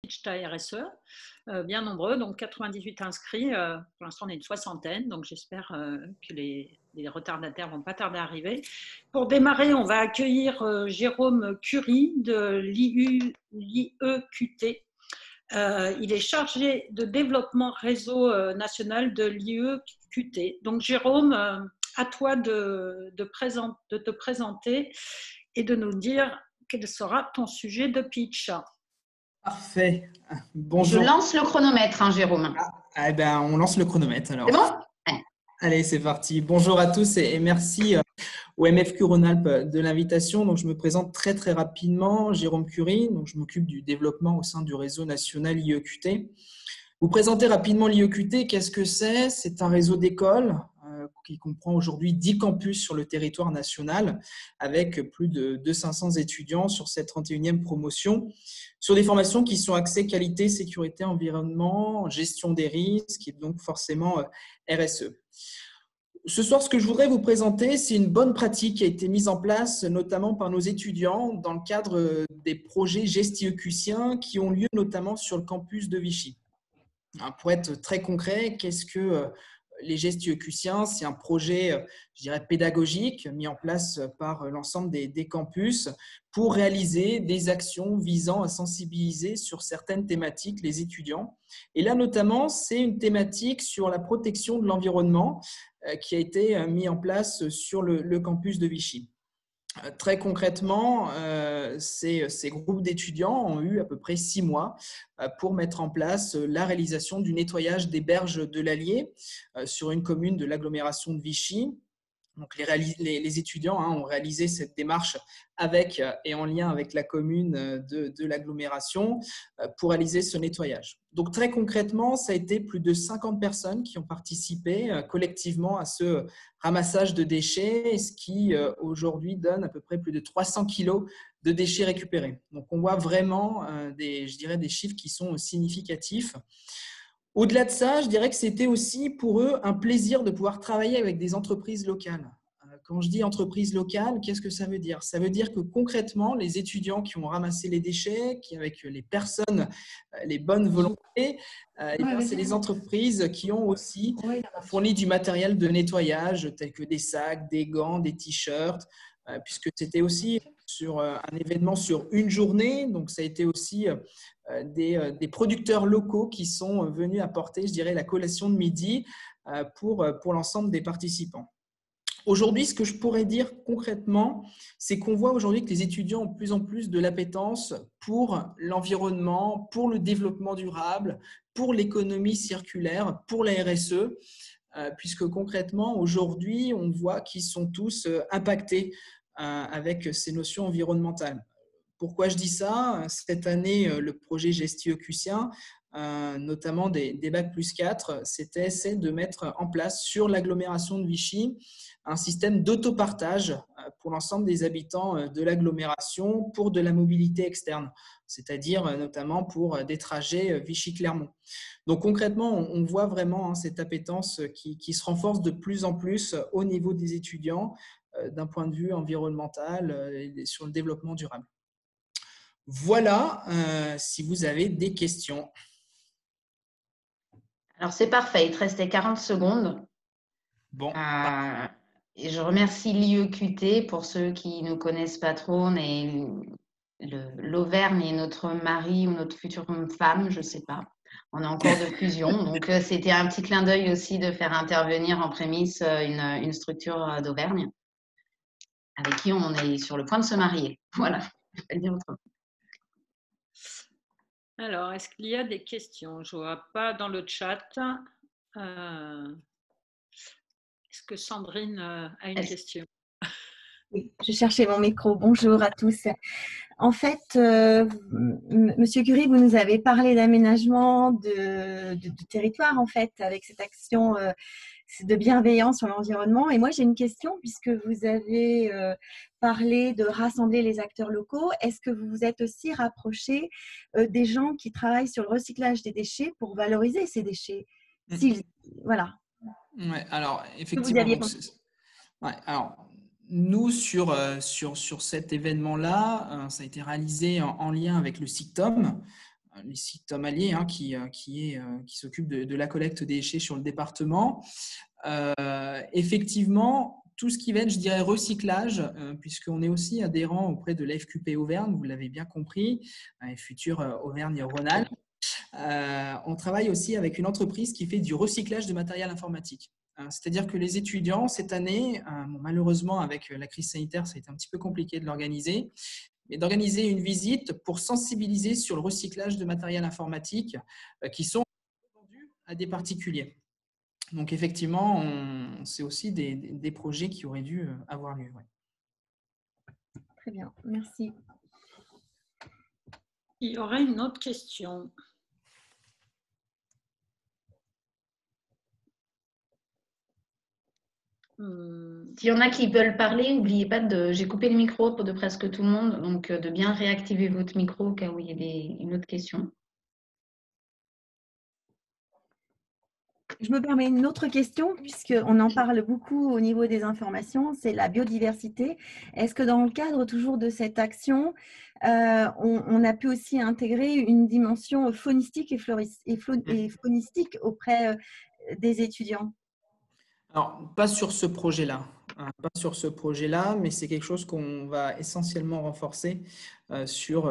Pitch RSE, bien nombreux, donc 98 inscrits. Pour l'instant, on est une soixantaine, donc j'espère que les retardataires ne vont pas tarder à arriver. Pour démarrer, on va accueillir Jérôme Curie de l'IEQT. Il est chargé de développement réseau national de l'IEQT. Donc Jérôme, à toi de te présenter et de nous dire quel sera ton sujet de pitch. Parfait. Bonjour. Je lance le chronomètre, hein, Jérôme. Eh ben, on lance le chronomètre alors. C'est bon? Allez, c'est parti. Bonjour à tous et merci au MFQ Rhône-Alpes de l'invitation. Donc, je me présente très rapidement. Jérôme Curie. Donc, je m'occupe du développement au sein du réseau national IEQT. Vous présenter rapidement l'IEQT. Qu'est-ce que c'est? C'est un réseau d'écoles qui comprend aujourd'hui 10 campus sur le territoire national avec plus de 500 étudiants sur cette 31e promotion sur des formations qui sont axées qualité, sécurité, environnement, gestion des risques et donc forcément RSE. Ce soir, ce que je voudrais vous présenter, c'est une bonne pratique qui a été mise en place notamment par nos étudiants dans le cadre des projets GEST-IEQCiens qui ont lieu notamment sur le campus de Vichy. Pour être très concret, qu'est-ce que les gestes IEQCiens? C'est un projet, je dirais, pédagogique mis en place par l'ensemble des campus pour réaliser des actions visant à sensibiliser sur certaines thématiques les étudiants. Et là, notamment, c'est une thématique sur la protection de l'environnement qui a été mis en place sur le campus de Vichy. Très concrètement, ces groupes d'étudiants ont eu à peu près 6 mois pour mettre en place la réalisation du nettoyage des berges de l'Allier sur une commune de l'agglomération de Vichy. Donc, les étudiants ont réalisé cette démarche avec et en lien avec la commune de l'agglomération pour réaliser ce nettoyage. Donc, très concrètement, ça a été plus de 50 personnes qui ont participé collectivement à ce ramassage de déchets, ce qui aujourd'hui donne à peu près plus de 300 kilos de déchets récupérés. Donc, on voit vraiment des chiffres qui sont significatifs. Au-delà de ça, je dirais que c'était aussi pour eux un plaisir de pouvoir travailler avec des entreprises locales. Quand je dis entreprises locales, qu'est-ce que ça veut dire? Ça veut dire que concrètement, les étudiants qui ont ramassé les déchets, qui avec les personnes, les bonnes volontés, c'est les entreprises qui ont aussi fourni du matériel de nettoyage tel que des sacs, des gants, des t-shirts, puisque c'était aussi sur un événement sur une journée. Donc, ça a été aussi des producteurs locaux qui sont venus apporter, je dirais, la collation de midi pour l'ensemble des participants. Aujourd'hui, ce que je pourrais dire concrètement, c'est qu'on voit aujourd'hui que les étudiants ont de plus en plus de l'appétence pour l'environnement, pour le développement durable, pour l'économie circulaire, pour la RSE, puisque concrètement, aujourd'hui, on voit qu'ils sont tous impactés avec ces notions environnementales. Pourquoi je dis ça? Cette année, le projet GEST-IEQCien, notamment des Bac+4, c'était de mettre en place sur l'agglomération de Vichy un système d'autopartage pour l'ensemble des habitants de l'agglomération pour de la mobilité externe, c'est-à-dire notamment pour des trajets Vichy-Clermont. Donc concrètement, on voit vraiment cette appétence qui se renforce de plus en plus au niveau des étudiants d'un point de vue environnemental et sur le développement durable. Voilà, si vous avez des questions. Alors, c'est parfait. Il te restait 40 secondes. Bon. Et je remercie l'IEQT. Pour ceux qui ne connaissent pas trop, l'Auvergne est notre mari ou notre future femme, je ne sais pas. On est en cours de fusion. Donc, c'était un petit clin d'œil aussi de faire intervenir en prémisse une structure d'Auvergne avec qui on est sur le point de se marier. Voilà, je vais le dire autrement. Alors, est-ce qu'il y a des questions? Je ne vois pas dans le chat. Est-ce que Sandrine a une question? Oui, je cherchais mon micro. Bonjour à tous. En fait, Monsieur Curie, vous nous avez parlé d'aménagement du territoire, en fait, avec cette action de bienveillance sur l'environnement. Et moi, j'ai une question, puisque vous avez parlé de rassembler les acteurs locaux. Est-ce que vous vous êtes aussi rapproché des gens qui travaillent sur le recyclage des déchets pour valoriser ces déchets? Voilà. Ouais, alors, effectivement, nous, sur cet événement-là, ça a été réalisé en lien avec le SICTOM, ici Tom Allier, hein, qui s'occupe de la collecte des déchets sur le département. Effectivement, tout ce qui va être, je dirais, recyclage, puisqu'on est aussi adhérent auprès de l'AFQP Auvergne, vous l'avez bien compris, futur Auvergne-Rhône-Alpes. On travaille aussi avec une entreprise qui fait du recyclage de matériel informatique. C'est-à-dire que les étudiants, cette année, malheureusement, avec la crise sanitaire, ça a été un petit peu compliqué de l'organiser, mais d'organiser une visite pour sensibiliser sur le recyclage de matériel informatique qui sont vendus à des particuliers. Donc, effectivement, c'est aussi des projets qui auraient dû avoir lieu. Ouais. Très bien, merci. Il y aurait une autre question. S'il y en a qui veulent parler, n'oubliez pas j'ai coupé le micro de presque tout le monde, donc de bien réactiver votre micro au cas où il y a une autre question. Je me permets une autre question, puisqu'on en parle beaucoup au niveau des informations, c'est la biodiversité. Est-ce que dans le cadre toujours de cette action, on a pu aussi intégrer une dimension faunistique et faunistique auprès des étudiants? Alors, pas sur ce projet-là. Pas sur ce projet-là, mais c'est quelque chose qu'on va essentiellement renforcer sur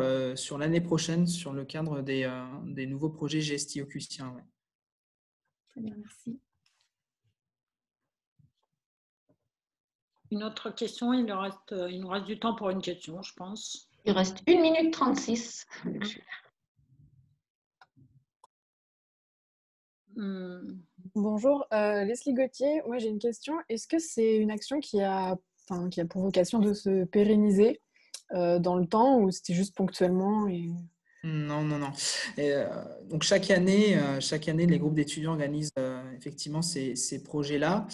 l'année prochaine, sur le cadre des nouveaux projets Gestio-Custien. Ouais. Très bien, merci. Une autre question, il nous reste du temps pour une question, je pense. Il reste 1 minute 36. Bonjour, Leslie Gauthier. Moi, j'ai une question. Est-ce que c'est une action qui a pour vocation de se pérenniser dans le temps ou c'était juste ponctuellement Non. Donc chaque année, les groupes d'étudiants organisent effectivement ces projets-là.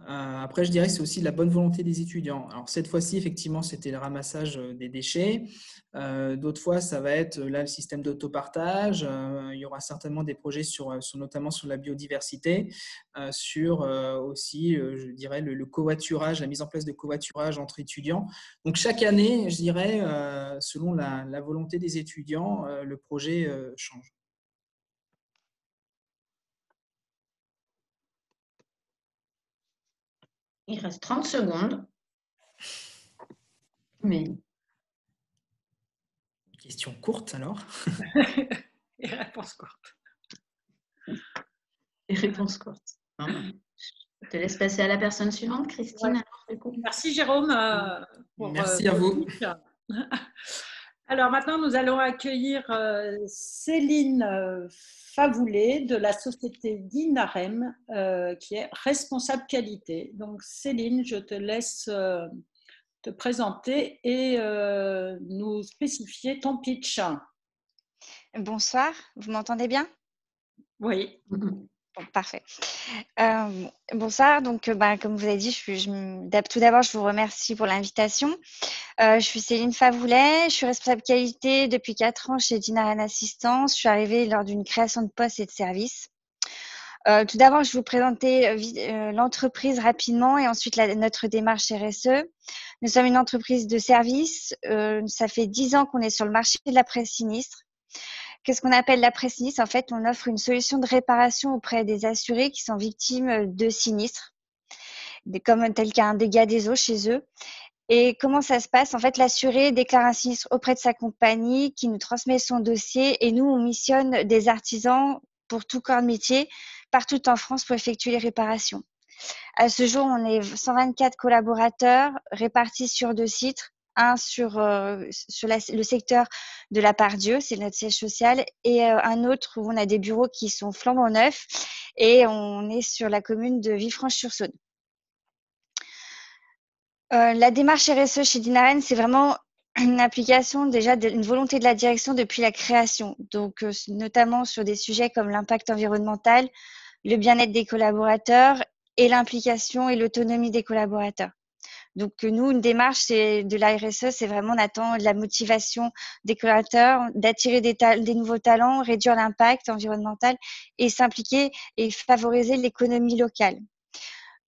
Après, je dirais que c'est aussi de la bonne volonté des étudiants. Alors cette fois-ci, effectivement, c'était le ramassage des déchets. D'autres fois, ça va être là le système d'autopartage. Il y aura certainement des projets notamment sur la biodiversité, sur aussi, je dirais, le covoiturage, la mise en place de covoiturage entre étudiants. Donc chaque année, je dirais, selon la volonté des étudiants, le projet change. Il reste 30 secondes. Mais... Question courte alors. Et réponse courte. Et réponse courte. Je te laisse passer à la personne suivante, Christine. Ouais. Merci Jérôme. Merci à vous. Alors maintenant, nous allons accueillir Céline Favoulet de la société Dinarem, qui est responsable qualité. Donc Céline, je te laisse te présenter et nous spécifier ton pitch. Bonsoir, vous m'entendez bien? Oui. Bon, parfait. Bonsoir, donc comme vous avez dit, tout d'abord, je vous remercie pour l'invitation. Je suis Céline Favoulet, je suis responsable qualité depuis 4 ans chez Dinarem Assistance. Je suis arrivée lors d'une création de poste et de service. Tout d'abord, je vais vous présenter l'entreprise rapidement et ensuite notre démarche RSE. Nous sommes une entreprise de service. Ça fait 10 ans qu'on est sur le marché de l'après-sinistre. Qu'est-ce qu'on appelle l'après-sinistre? En fait, on offre une solution de réparation auprès des assurés qui sont victimes de sinistres, tel qu'un dégât des eaux chez eux. Et comment ça se passe? En fait, l'assuré déclare un sinistre auprès de sa compagnie qui nous transmet son dossier et nous, on missionne des artisans pour tout corps de métier partout en France pour effectuer les réparations. À ce jour, on est 124 collaborateurs répartis sur 2 sites. Un sur le secteur de la Part-Dieu, c'est notre siège social, et un autre où on a des bureaux qui sont flambant neufs, et on est sur la commune de Villefranche-sur-Saône. La démarche RSE chez Dinarem, c'est vraiment une application déjà d'une volonté de la direction depuis la création, donc notamment sur des sujets comme l'impact environnemental, le bien-être des collaborateurs et l'implication et l'autonomie des collaborateurs. Donc, nous, une démarche de la RSE, c'est vraiment, on attend de la motivation des collaborateurs, d'attirer des nouveaux talents, réduire l'impact environnemental et s'impliquer et favoriser l'économie locale.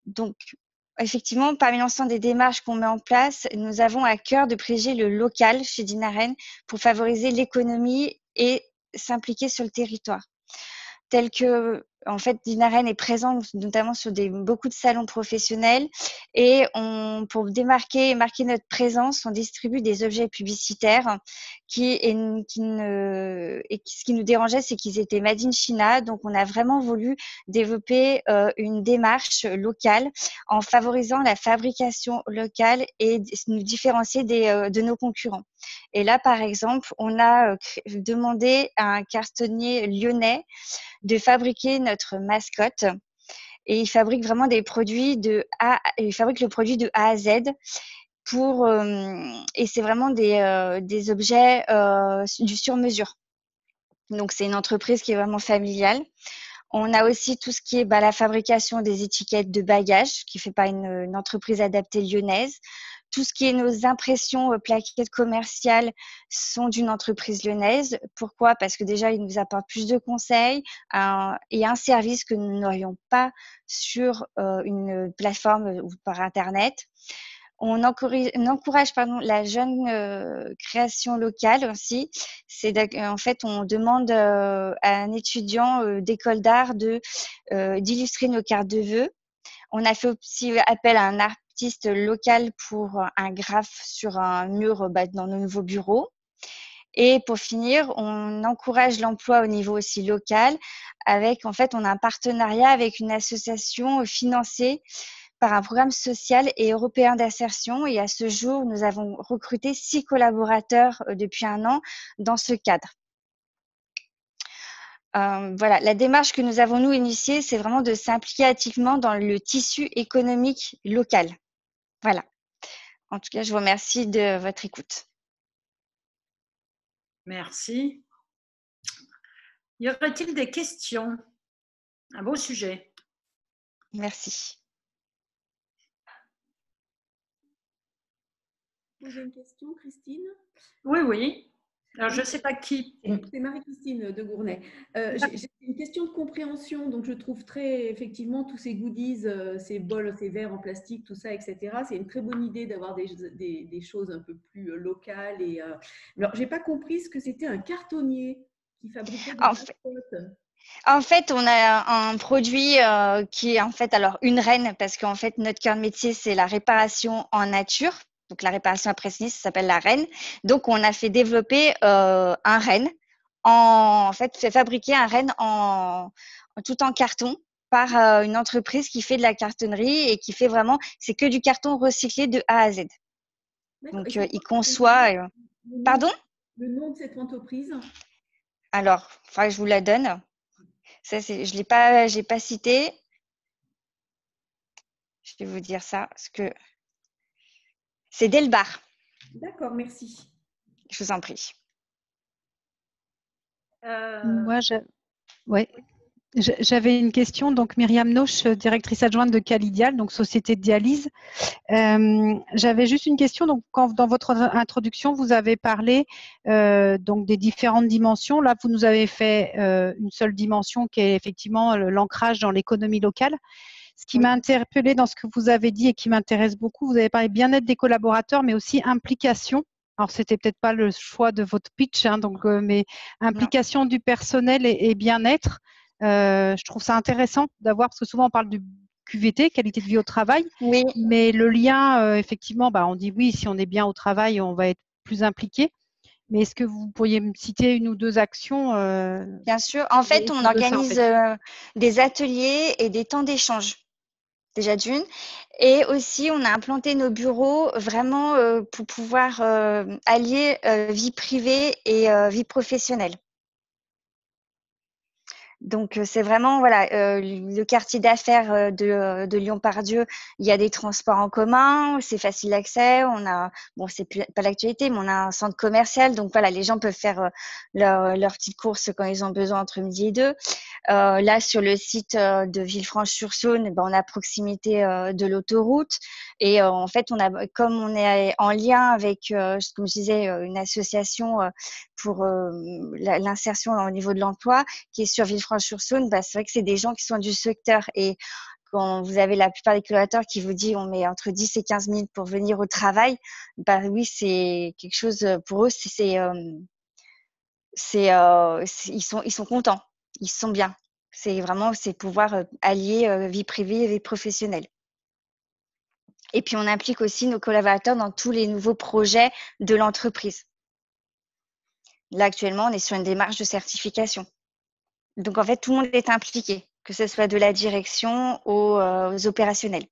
Donc, effectivement, parmi l'ensemble des démarches qu'on met en place, nous avons à cœur de privilégier le local chez Dinarem pour favoriser l'économie et s'impliquer sur le territoire. Tel que, en fait, Dinaren est présent notamment sur beaucoup de salons professionnels et pour démarquer et marquer notre présence, on distribue des objets publicitaires ce qui nous dérangeait, c'est qu'ils étaient made in China. Donc, on a vraiment voulu développer une démarche locale en favorisant la fabrication locale et nous différencier de nos concurrents. Et là, par exemple, on a demandé à un cartonnier lyonnais de fabriquer notre mascotte. Et il fabrique vraiment il fabrique le produit de A à Z et c'est vraiment des objets du sur-mesure. Donc, c'est une entreprise qui est vraiment familiale. On a aussi tout ce qui est la fabrication des étiquettes de bagages, qui fait par une entreprise adaptée lyonnaise. Tout ce qui est nos impressions plaquettes commerciales sont d'une entreprise lyonnaise. Pourquoi? Parce que déjà, ils nous apportent plus de conseils et un service que nous n'aurions pas sur une plateforme ou par Internet. On encourage la jeune création locale aussi. En fait, on demande à un étudiant d'école d'art d'illustrer nos cartes de vœux. On a fait aussi appel à un artiste local pour un graphe sur un mur dans nos nouveaux bureaux. Et pour finir, on encourage l'emploi au niveau aussi local en fait, on a un partenariat avec une association financée par un programme social et européen d'insertion. Et à ce jour, nous avons recruté 6 collaborateurs depuis 1 an dans ce cadre. Voilà, la démarche que nous avons, nous, initiée, c'est vraiment de s'impliquer activement dans le tissu économique local. Voilà. En tout cas, je vous remercie de votre écoute. Merci. Y aurait-il des questions? Un beau sujet. Merci. Poser une question, Christine? Oui, oui. Alors, je ne sais pas qui. C'est Marie-Christine de Gournay. J'ai une question de compréhension. Donc, je trouve effectivement, tous ces goodies, ces bols, ces verres en plastique, tout ça, etc. C'est une très bonne idée d'avoir des choses un peu plus locales. Alors, je n'ai pas compris ce que c'était un cartonnier qui fabriquait des mascottes. En fait, on a un produit qui est en fait une reine, parce qu'en fait, notre cœur de métier, c'est la réparation en nature. Donc, la réparation après sinistre, ça s'appelle la reine. Donc, on a fait développer un renne, fait fabriquer un renne tout en carton par une entreprise qui fait de la cartonnerie et qui fait vraiment, c'est que du carton recyclé de A à Z. Donc, il conçoit. Pardon? Le nom de cette entreprise? Alors, il faudrait que je vous la donne. Ça, je l'ai pas cité. Je vais vous dire ça, parce que c'est Delbar. D'accord, merci. Je vous en prie. Moi, j'avais une question. Donc, Myriam Noche, directrice adjointe de Calidial, donc société de dialyse. J'avais juste une question. Donc, quand dans votre introduction, vous avez parlé donc des différentes dimensions. Là, vous nous avez fait une seule dimension qui est effectivement l'ancrage dans l'économie locale. Ce qui m'a interpellée dans ce que vous avez dit et qui m'intéresse beaucoup, vous avez parlé bien-être des collaborateurs, mais aussi implication. Alors, c'était peut-être pas le choix de votre pitch, hein, mais implication du personnel et bien-être. Je trouve ça intéressant d'avoir, parce que souvent on parle du QVT, qualité de vie au travail, oui. Mais le lien, effectivement, on dit oui, si on est bien au travail, on va être plus impliqué. Mais est-ce que vous pourriez me citer une ou deux actions Bien sûr. En fait, on organise des ateliers et des temps d'échange, déjà d'une. Et aussi, on a implanté nos bureaux vraiment pour pouvoir allier vie privée et vie professionnelle. Donc, c'est vraiment le quartier d'affaires de Lyon-Pardieu. Il y a des transports en commun, c'est facile d'accès. On a, c'est pas l'actualité, mais on a un centre commercial. Donc voilà, les gens peuvent faire leurs petites courses quand ils ont besoin entre midi et 2. Là, sur le site de Villefranche-sur-Saône, on a proximité de l'autoroute. Et en fait, comme on est en lien avec, comme je disais, une association pour l'insertion au niveau de l'emploi qui est sur Villefranche-sur-Saône, c'est vrai que c'est des gens qui sont du secteur. Et quand vous avez la plupart des collaborateurs qui vous disent on met entre 10 et 15 minutes pour venir au travail, oui, c'est quelque chose pour eux, ils sont contents, ils se sentent bien. C'est pouvoir allier vie privée et vie professionnelle. Et puis, on implique aussi nos collaborateurs dans tous les nouveaux projets de l'entreprise. Là, actuellement, on est sur une démarche de certification. Donc, en fait, tout le monde est impliqué, que ce soit de la direction aux opérationnels.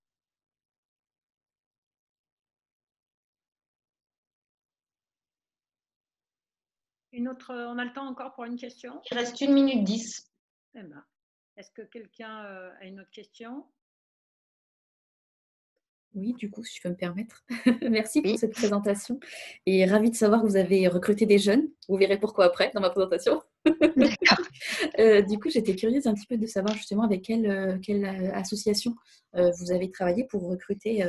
On a le temps encore pour une question? Il reste 1 minute 10. Eh ben, est-ce que quelqu'un a une autre question? Oui, du coup, si je peux me permettre. Merci Oui. pour cette présentation et ravie de savoir que vous avez recruté des jeunes. Vous verrez pourquoi après dans ma présentation. D'accord. Du coup, j'étais curieuse un petit peu de savoir justement avec quelle association vous avez travaillé pour recruter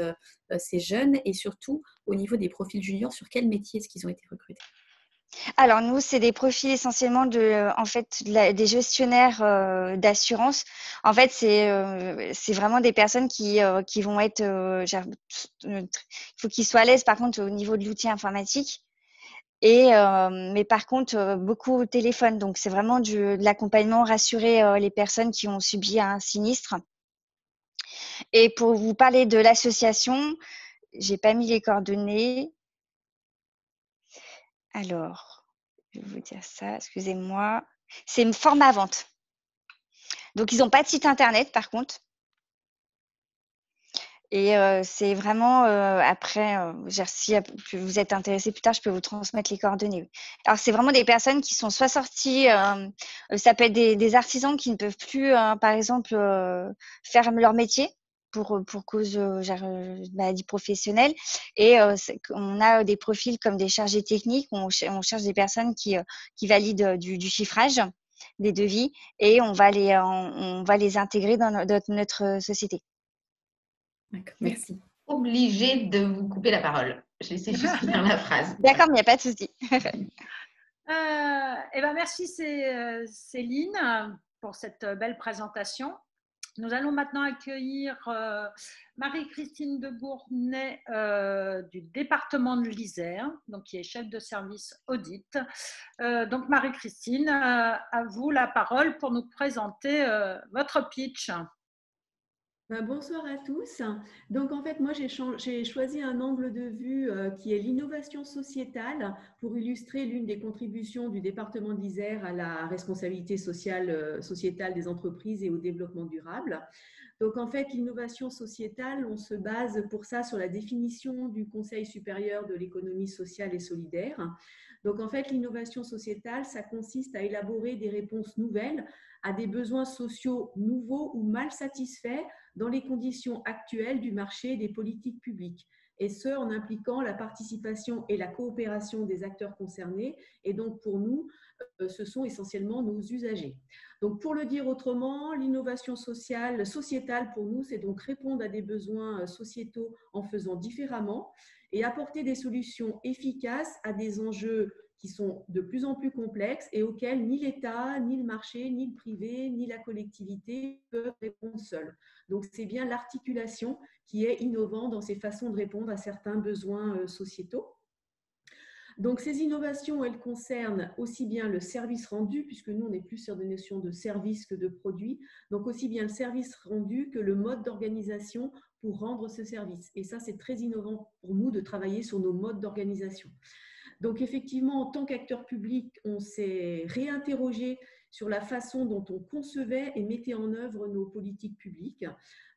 ces jeunes et surtout au niveau des profils juniors, sur quel métier est-ce qu'ils ont été recrutés? Alors, nous, c'est des profils essentiellement des gestionnaires d'assurance. En fait, c'est vraiment des personnes qui vont être… il faut qu'ils soient à l'aise, par contre, au niveau de l'outil informatique. Mais par contre, beaucoup au téléphone. Donc, c'est vraiment de l'accompagnement, rassurer les personnes qui ont subi un sinistre. Et pour vous parler de l'association, j'ai pas mis les coordonnées. Alors, je vais vous dire ça, excusez-moi. C'est Format Vente. Donc, ils n'ont pas de site internet, par contre. Et c'est vraiment, après, si vous êtes intéressé plus tard, je peux vous transmettre les coordonnées. Alors, c'est vraiment des personnes qui sont soit sorties, ça peut être des artisans qui ne peuvent plus, par exemple, faire leur métier pour cause de maladie professionnelle. Et on a des profils comme des chargés techniques, on cherche des personnes qui valident du chiffrage, des devis, et on va les intégrer dans notre société. D'accord, merci. Obligée de vous couper la parole. Je laissais juste finir la phrase. D'accord, mais il n'y a pas de souci. Merci Céline pour cette belle présentation. Nous allons maintenant accueillir Marie-Christine de Gournay du département de l'Isère, donc qui est chef de service audit. Donc Marie-Christine, à vous la parole pour nous présenter votre pitch. Bonsoir à tous. Donc en fait, moi j'ai choisi un angle de vue qui est l'innovation sociétale pour illustrer l'une des contributions du département de l'Isère à la responsabilité sociétale des entreprises et au développement durable. Donc en fait, l'innovation sociétale, on se base pour ça sur la définition du Conseil supérieur de l'économie sociale et solidaire. Donc en fait, l'innovation sociétale, ça consiste à élaborer des réponses nouvelles à des besoins sociaux nouveaux ou mal satisfaits dans les conditions actuelles du marché des politiques publiques, et ce, en impliquant la participation et la coopération des acteurs concernés. Et donc, pour nous, ce sont essentiellement nos usagers. Donc, pour le dire autrement, l'innovation sociétale, pour nous, c'est donc répondre à des besoins sociétaux en faisant différemment et apporter des solutions efficaces à des enjeux qui sont de plus en plus complexes et auxquels ni l'État, ni le marché, ni le privé, ni la collectivité peuvent répondre seuls. Donc, c'est bien l'articulation qui est innovante dans ces façons de répondre à certains besoins sociétaux. Donc, ces innovations, elles concernent aussi bien le service rendu, puisque nous, on est plus sur des notions de service que de produit, donc aussi bien le service rendu que le mode d'organisation pour rendre ce service. Et ça, c'est très innovant pour nous de travailler sur nos modes d'organisation. Donc, effectivement, en tant qu'acteur public, on s'est réinterrogé sur la façon dont on concevait et mettait en œuvre nos politiques publiques,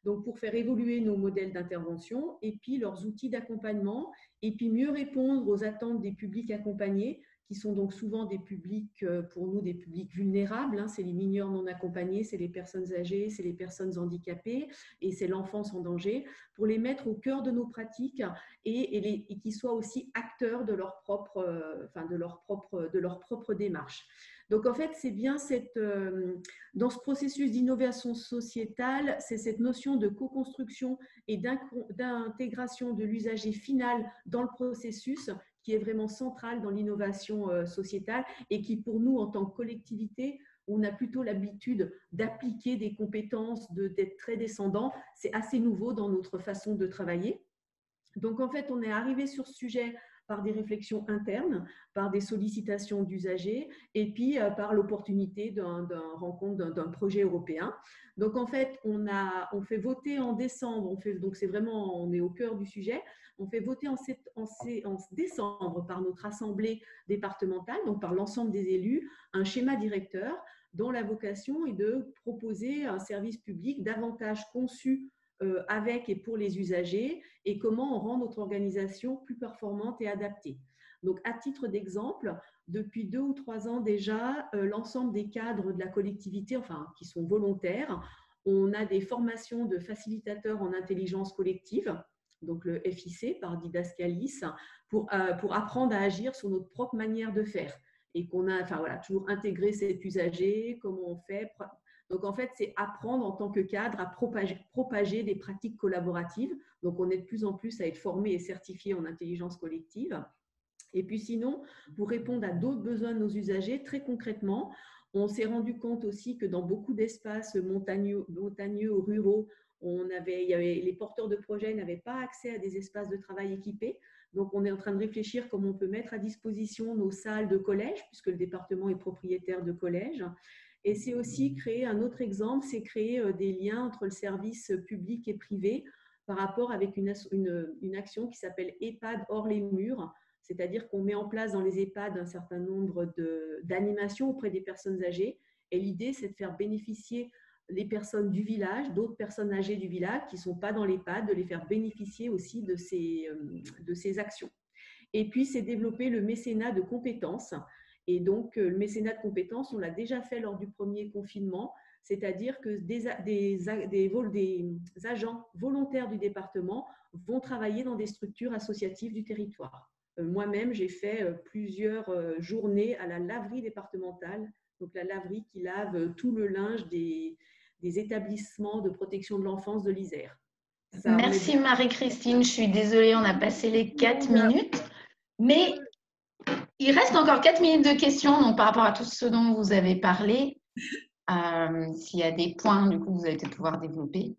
donc pour faire évoluer nos modèles d'intervention et puis leurs outils d'accompagnement, et puis mieux répondre aux attentes des publics accompagnés, qui sont donc souvent des publics, pour nous, des publics vulnérables. C'est les mineurs non accompagnés, c'est les personnes âgées, c'est les personnes handicapées et c'est l'enfance en danger, pour les mettre au cœur de nos pratiques et qu'ils soient aussi acteurs de leur propre démarche. Donc, en fait, c'est bien dans ce processus d'innovation sociétale, c'est cette notion de co-construction et d'intégration de l'usager final dans le processus qui est vraiment centrale dans l'innovation sociétale et qui, pour nous, en tant que collectivité, on a plutôt l'habitude d'appliquer des compétences, d'être très descendant. C'est assez nouveau dans notre façon de travailler. Donc, en fait, on est arrivé sur ce sujet par des réflexions internes, par des sollicitations d'usagers et puis par l'opportunité d'un projet européen. Donc en fait, on fait voter en décembre, donc c'est vraiment, on est au cœur du sujet, on fait voter en décembre par notre assemblée départementale, donc par l'ensemble des élus, un schéma directeur dont la vocation est de proposer un service public davantage conçu avec et pour les usagers et comment on rend notre organisation plus performante et adaptée. Donc, à titre d'exemple, depuis 2 ou 3 ans déjà, l'ensemble des cadres de la collectivité, enfin, qui sont volontaires, on a des formations de facilitateurs en intelligence collective, donc le FIC par Didascalis, pour apprendre à agir sur notre propre manière de faire. Et qu'on a, enfin voilà, toujours intégré cet usager, comment on fait. Donc, en fait, c'est apprendre en tant que cadre à propager des pratiques collaboratives. Donc, on est de plus en plus à être formé et certifié en intelligence collective. Et puis sinon, pour répondre à d'autres besoins de nos usagers, très concrètement, on s'est rendu compte aussi que dans beaucoup d'espaces montagneux ou ruraux, les porteurs de projets n'avaient pas accès à des espaces de travail équipés. Donc, on est en train de réfléchir comment on peut mettre à disposition nos salles de collège, puisque le département est propriétaire de collèges. Et c'est aussi créer un autre exemple, c'est créer des liens entre le service public et privé par rapport avec une action qui s'appelle EHPAD hors les murs. C'est-à-dire qu'on met en place dans les EHPAD un certain nombre d'animations auprès des personnes âgées. Et l'idée, c'est de faire bénéficier les personnes du village, d'autres personnes âgées du village qui ne sont pas dans l'EHPAD, de les faire bénéficier aussi de ces actions. Et puis, c'est développer le mécénat de compétences. Et donc, le mécénat de compétences, on l'a déjà fait lors du premier confinement, c'est-à-dire que des agents volontaires du département vont travailler dans des structures associatives du territoire. Moi-même, j'ai fait plusieurs journées à la laverie départementale, donc la laverie qui lave tout le linge des établissements de protection de l'enfance de l'Isère. Merci Marie-Christine, je suis désolée, on a passé les 4 minutes, mais il reste encore 4 minutes de questions, donc par rapport à tout ce dont vous avez parlé, s'il y a des points, du coup, vous allez peut-être pouvoir développer.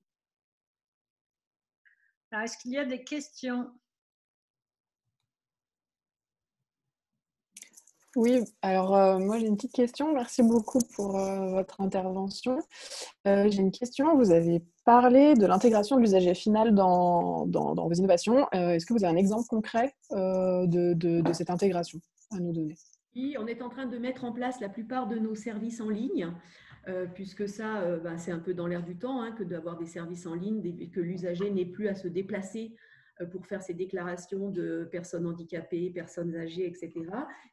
Est-ce qu'il y a des questions ? Oui, alors moi j'ai une petite question. Merci beaucoup pour votre intervention. J'ai une question. Vous avez parlé de l'intégration de l'usager final dans vos innovations. Est-ce que vous avez un exemple concret de cette intégration à nous donner? Oui, on est en train de mettre en place la plupart de nos services en ligne, puisque ça, c'est un peu dans l'air du temps, que d'avoir des services en ligne, que l'usager n'ait plus à se déplacer pour faire ses déclarations de personnes handicapées, personnes âgées, etc.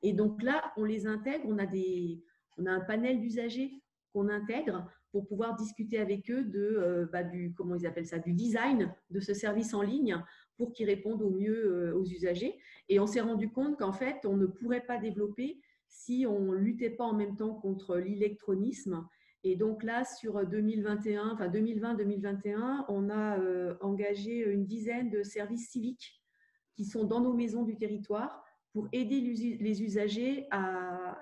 Et donc là, on les intègre, on a un panel d'usagers qu'on intègre pour pouvoir discuter avec eux comment ils appellent ça, du design de ce service en ligne pour qu'ils répondent au mieux aux usagers. Et on s'est rendu compte qu'en fait, on ne pourrait pas développer si on ne luttait pas en même temps contre l'électronisme. Et donc là, sur 2020-2021, on a engagé une dizaine de services civiques qui sont dans nos maisons du territoire pour aider les usagers à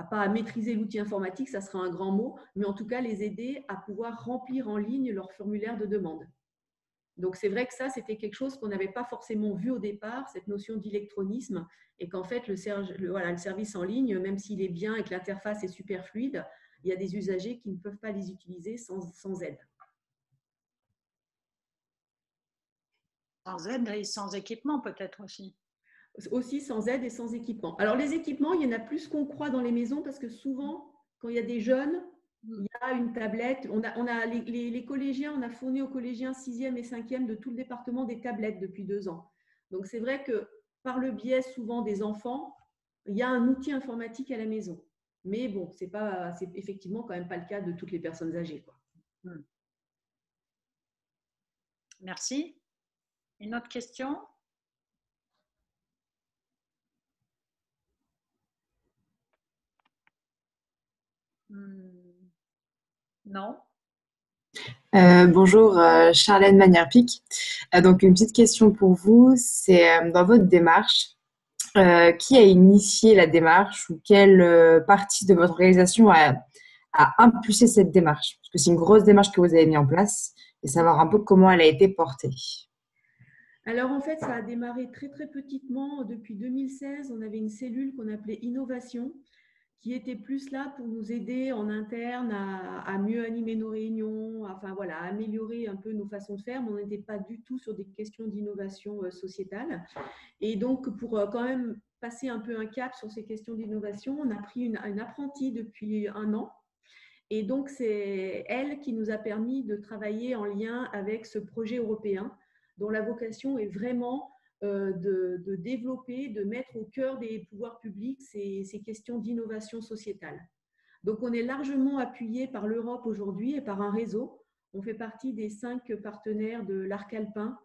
pas à maîtriser l'outil informatique, ça sera un grand mot, mais en tout cas les aider à pouvoir remplir en ligne leur formulaire de demande. Donc c'est vrai que ça, c'était quelque chose qu'on n'avait pas forcément vu au départ, cette notion d'électronisme, et qu'en fait le service en ligne, même s'il est bien et que l'interface est super fluide, il y a des usagers qui ne peuvent pas les utiliser sans aide. Sans aide et sans équipement peut-être aussi. Aussi sans aide et sans équipement. Alors les équipements, il y en a plus qu'on croit dans les maisons parce que souvent, quand il y a des jeunes, il y a une tablette. On a les collégiens, on a fourni aux collégiens 6e et 5e de tout le département des tablettes depuis 2 ans. Donc c'est vrai que par le biais souvent des enfants, il y a un outil informatique à la maison. Mais bon, c'est effectivement quand même pas le cas de toutes les personnes âgées, quoi. Merci. Une autre question ? Non. Bonjour, Charlène Magnerpic. Donc, une petite question pour vous, c'est dans votre démarche, qui a initié la démarche ou quelle partie de votre organisation a impulsé cette démarche? Parce que c'est une grosse démarche que vous avez mise en place et savoir un peu comment elle a été portée. Alors, en fait, ça a démarré très, très petitement. Depuis 2016, on avait une cellule qu'on appelait Innovation, qui était plus là pour nous aider en interne à mieux animer nos réunions, enfin voilà, à améliorer un peu nos façons de faire, mais on n'était pas du tout sur des questions d'innovation sociétale. Et donc, pour quand même passer un peu un cap sur ces questions d'innovation, on a pris une apprentie depuis 1 an. Et donc, c'est elle qui nous a permis de travailler en lien avec ce projet européen, dont la vocation est vraiment de développer, de mettre au cœur des pouvoirs publics ces questions d'innovation sociétale. Donc, on est largement appuyé par l'Europe aujourd'hui et par un réseau. On fait partie des 5 partenaires de l'Arc alpin,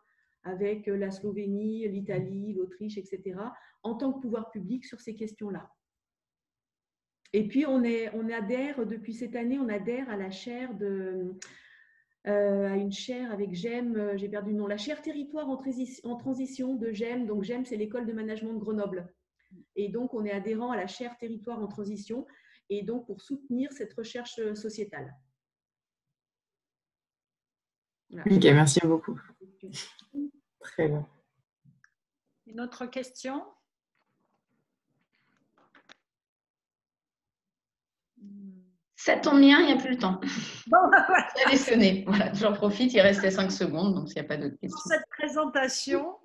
avec la Slovénie, l'Italie, l'Autriche, etc., en tant que pouvoir public sur ces questions-là. Et puis, on adhère, depuis cette année, on adhère à la chaire à une chaire avec GEM, j'ai perdu le nom, la chaire territoire en transition de GEM. Donc, GEM, c'est l'école de management de Grenoble. Et donc, on est adhérent à la chaire territoire en transition, et donc pour soutenir cette recherche sociétale. Voilà. Ok, merci beaucoup. Très bien. Une autre question? Ça tombe bien, il n'y a plus le temps. Bon, voilà. Ça allait sonner. Voilà, j'en profite, il restait 5 secondes, donc il n'y a pas d'autres questions. Pour cette présentation,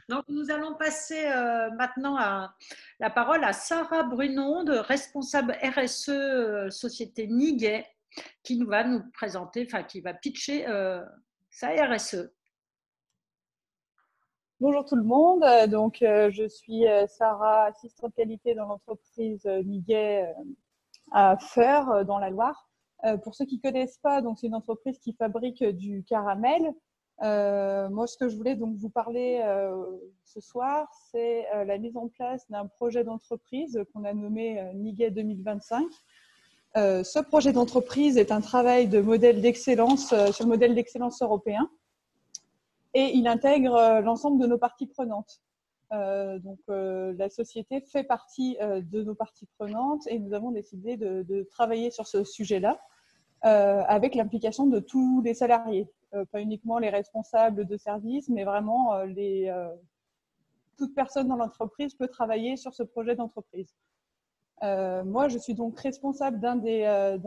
donc nous allons passer maintenant la parole à Sarah Brunonde, responsable RSE Société Niguet, qui va nous présenter, enfin qui va pitcher sa RSE. Bonjour tout le monde, donc je suis Sarah, assistante qualité dans l'entreprise Niguet à Feurs, dans la Loire. Pour ceux qui ne connaissent pas, donc c'est une entreprise qui fabrique du caramel. Moi, ce que je voulais donc vous parler ce soir, c'est la mise en place d'un projet d'entreprise qu'on a nommé Niguet 2025. Ce projet d'entreprise est un travail de modèle d'excellence sur le modèle d'excellence européen et il intègre l'ensemble de nos parties prenantes. La société fait partie de nos parties prenantes et nous avons décidé de travailler sur ce sujet-là avec l'implication de tous les salariés, pas uniquement les responsables de service, mais vraiment toute personne dans l'entreprise peut travailler sur ce projet d'entreprise. Moi, je suis donc responsable d'un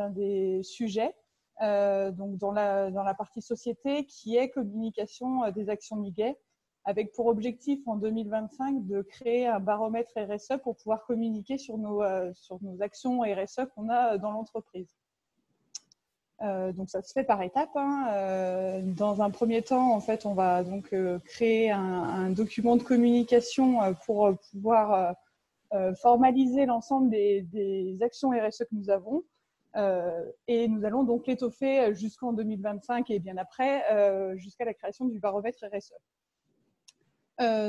des sujets donc dans la partie société qui est communication des actions Niguet, avec pour objectif en 2025 de créer un baromètre RSE pour pouvoir communiquer sur nos actions RSE qu'on a dans l'entreprise. Donc ça se fait par étapes. Dans un premier temps, en fait, on va donc créer un document de communication pour pouvoir formaliser l'ensemble des actions RSE que nous avons. Et nous allons donc l'étoffer jusqu'en 2025 et bien après, jusqu'à la création du baromètre RSE.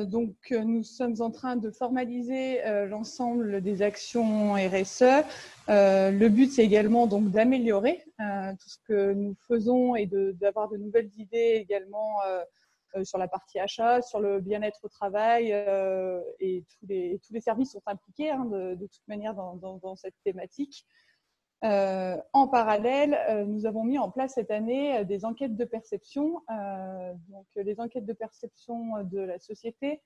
Donc, nous sommes en train de formaliser l'ensemble des actions RSE. Le but, c'est également donc d'améliorer tout ce que nous faisons et d'avoir de nouvelles idées également sur la partie achat, sur le bien-être au travail et tous les services sont impliqués de toute manière dans cette thématique. En parallèle, nous avons mis en place cette année des enquêtes de perception. Donc, les enquêtes de perception de la société,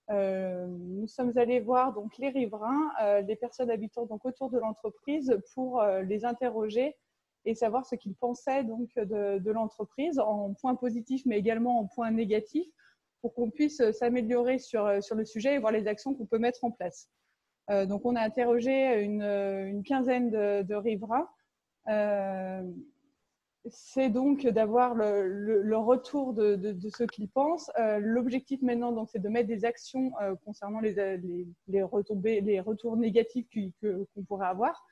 nous sommes allés voir donc les riverains, les personnes habitant donc autour de l'entreprise pour les interroger et savoir ce qu'ils pensaient donc de l'entreprise en points positifs mais également en points négatifs pour qu'on puisse s'améliorer sur le sujet et voir les actions qu'on peut mettre en place. Donc, on a interrogé une quinzaine de riverains. C'est donc d'avoir le retour de ce qu'ils pensent. L'objectif maintenant, c'est de mettre des actions concernant les retours négatifs qu'on pourrait avoir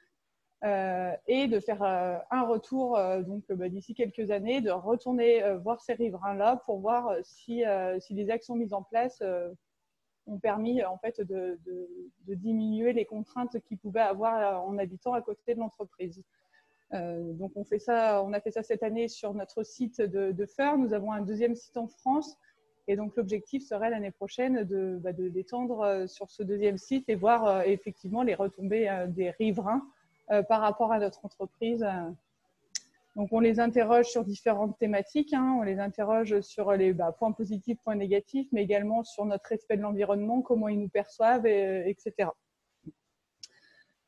et de faire un retour d'ici quelques années, de retourner voir ces riverains-là pour voir si les actions mises en place ont permis en fait de diminuer les contraintes qu'ils pouvaient avoir en habitant à côté de l'entreprise. Donc on a fait ça cette année sur notre site de Feurs. Nous avons un deuxième site en France et donc l'objectif serait l'année prochaine de l'étendre sur ce deuxième site et voir effectivement les retombées des riverains par rapport à notre entreprise. Donc, on les interroge sur différentes thématiques. On les interroge sur les points positifs, points négatifs, mais également sur notre respect de l'environnement, comment ils nous perçoivent, etc.